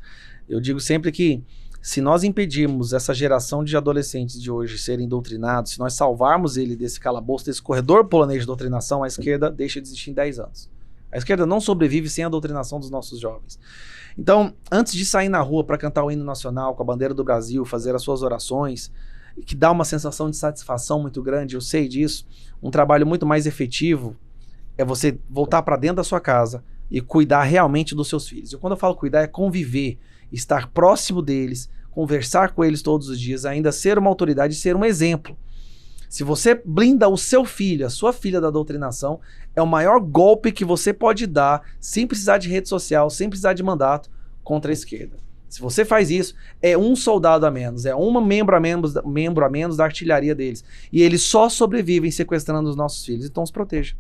Eu digo sempre que se nós impedirmos essa geração de adolescentes de hoje serem doutrinados, se nós salvarmos ele desse calabouço, desse corredor polonês de doutrinação, a esquerda deixa de existir em 10 anos. A esquerda não sobrevive sem a doutrinação dos nossos jovens. Então, antes de sair na rua para cantar o hino nacional com a bandeira do Brasil, fazer as suas orações, que dá uma sensação de satisfação muito grande, eu sei disso, um trabalho muito mais efetivo é você voltar para dentro da sua casa e cuidar realmente dos seus filhos. E quando eu falo cuidar, é conviver, estar próximo deles, conversar com eles todos os dias, ainda ser uma autoridade, ser um exemplo. Se você blinda o seu filho, a sua filha da doutrinação, é o maior golpe que você pode dar, sem precisar de rede social, sem precisar de mandato, contra a esquerda. Se você faz isso, é um soldado a menos, é um membro a menos da artilharia deles. E eles só sobrevivem sequestrando os nossos filhos. Então, se proteja.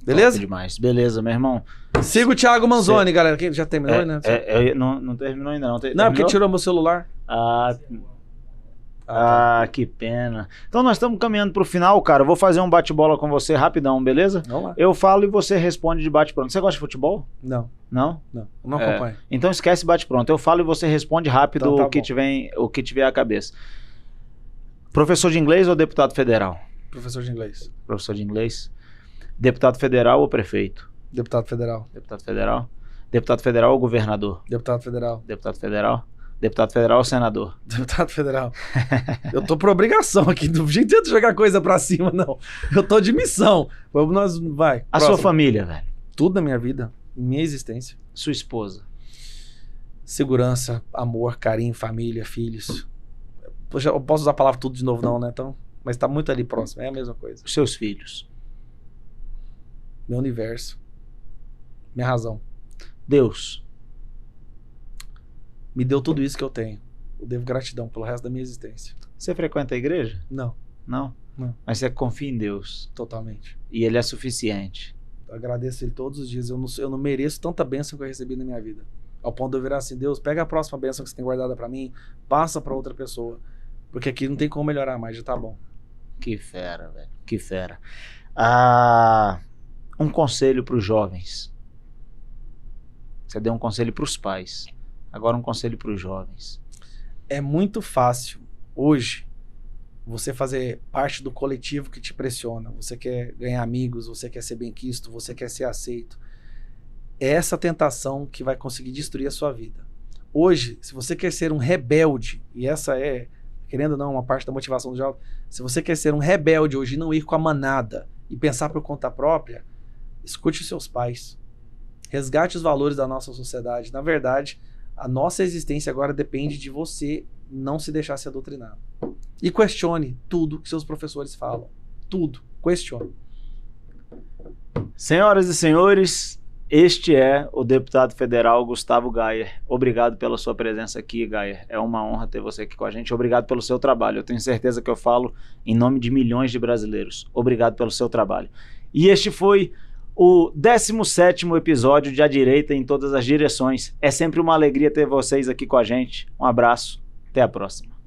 Beleza? Top demais. Beleza, meu irmão. Siga o Thiago Manzoni, galera. Que já terminou, né? Não terminou ainda, não. Não, porque tirou meu celular. Que pena. Então nós estamos caminhando pro final, cara. Eu vou fazer um bate-bola com você rapidão, beleza? Vamos lá. Eu falo e você responde de bate-pronto. Você gosta de futebol? Não. Não? Não acompanho. Então esquece bate-pronto. Eu falo e você responde rápido então, o que tiver à cabeça. Professor de inglês ou deputado federal? Professor de inglês. Professor de inglês. Deputado federal ou prefeito? Deputado federal. Deputado federal. Deputado federal ou governador? Deputado federal. Deputado federal. Deputado federal ou senador? Deputado federal. Eu tô por obrigação aqui, do jeito de jogar coisa pra cima, não. Eu tô de missão. Vai. A sua família, velho? Tudo na minha vida, minha existência. Sua esposa? Segurança, amor, carinho, família, filhos. Eu posso usar a palavra tudo de novo não, né? Então, mas tá muito ali próximo, é a mesma coisa. Os seus filhos? Meu universo. Minha razão. Deus? Me deu tudo isso que eu tenho. Eu devo gratidão pelo resto da minha existência. Você frequenta a igreja? Não. Não? Não. Mas você confia em Deus? Totalmente. E Ele é suficiente? Eu agradeço Ele todos os dias. Eu não mereço tanta bênção que eu recebi na minha vida. Ao ponto de eu virar assim, Deus, pega a próxima bênção que você tem guardada pra mim, passa pra outra pessoa. Porque aqui não tem como melhorar mais, já tá bom. Que fera, velho. Que fera. Um conselho pros jovens. Você deu um conselho pros pais. Agora um conselho para os jovens. É muito fácil, hoje, você fazer parte do coletivo que te pressiona. Você quer ganhar amigos, você quer ser benquisto, você quer ser aceito. é essa tentação que vai conseguir destruir a sua vida. Hoje, se você quer ser um rebelde, e essa é, querendo ou não, uma parte da motivação do jovem, se você quer ser um rebelde hoje e não ir com a manada e pensar por conta própria, escute os seus pais. Resgate os valores da nossa sociedade. Na verdade, a nossa existência agora depende de você não se deixar ser doutrinado. E questione tudo que seus professores falam. Tudo. Questione. Senhoras e senhores, este é o deputado federal Gustavo Gayer. Obrigado pela sua presença aqui, Gayer. É uma honra ter você aqui com a gente. Obrigado pelo seu trabalho. Eu tenho certeza que eu falo em nome de milhões de brasileiros. Obrigado pelo seu trabalho. E este foi o 17º episódio de A Direita em Todas as Direções. É sempre uma alegria ter vocês aqui com a gente. Um abraço. Até a próxima.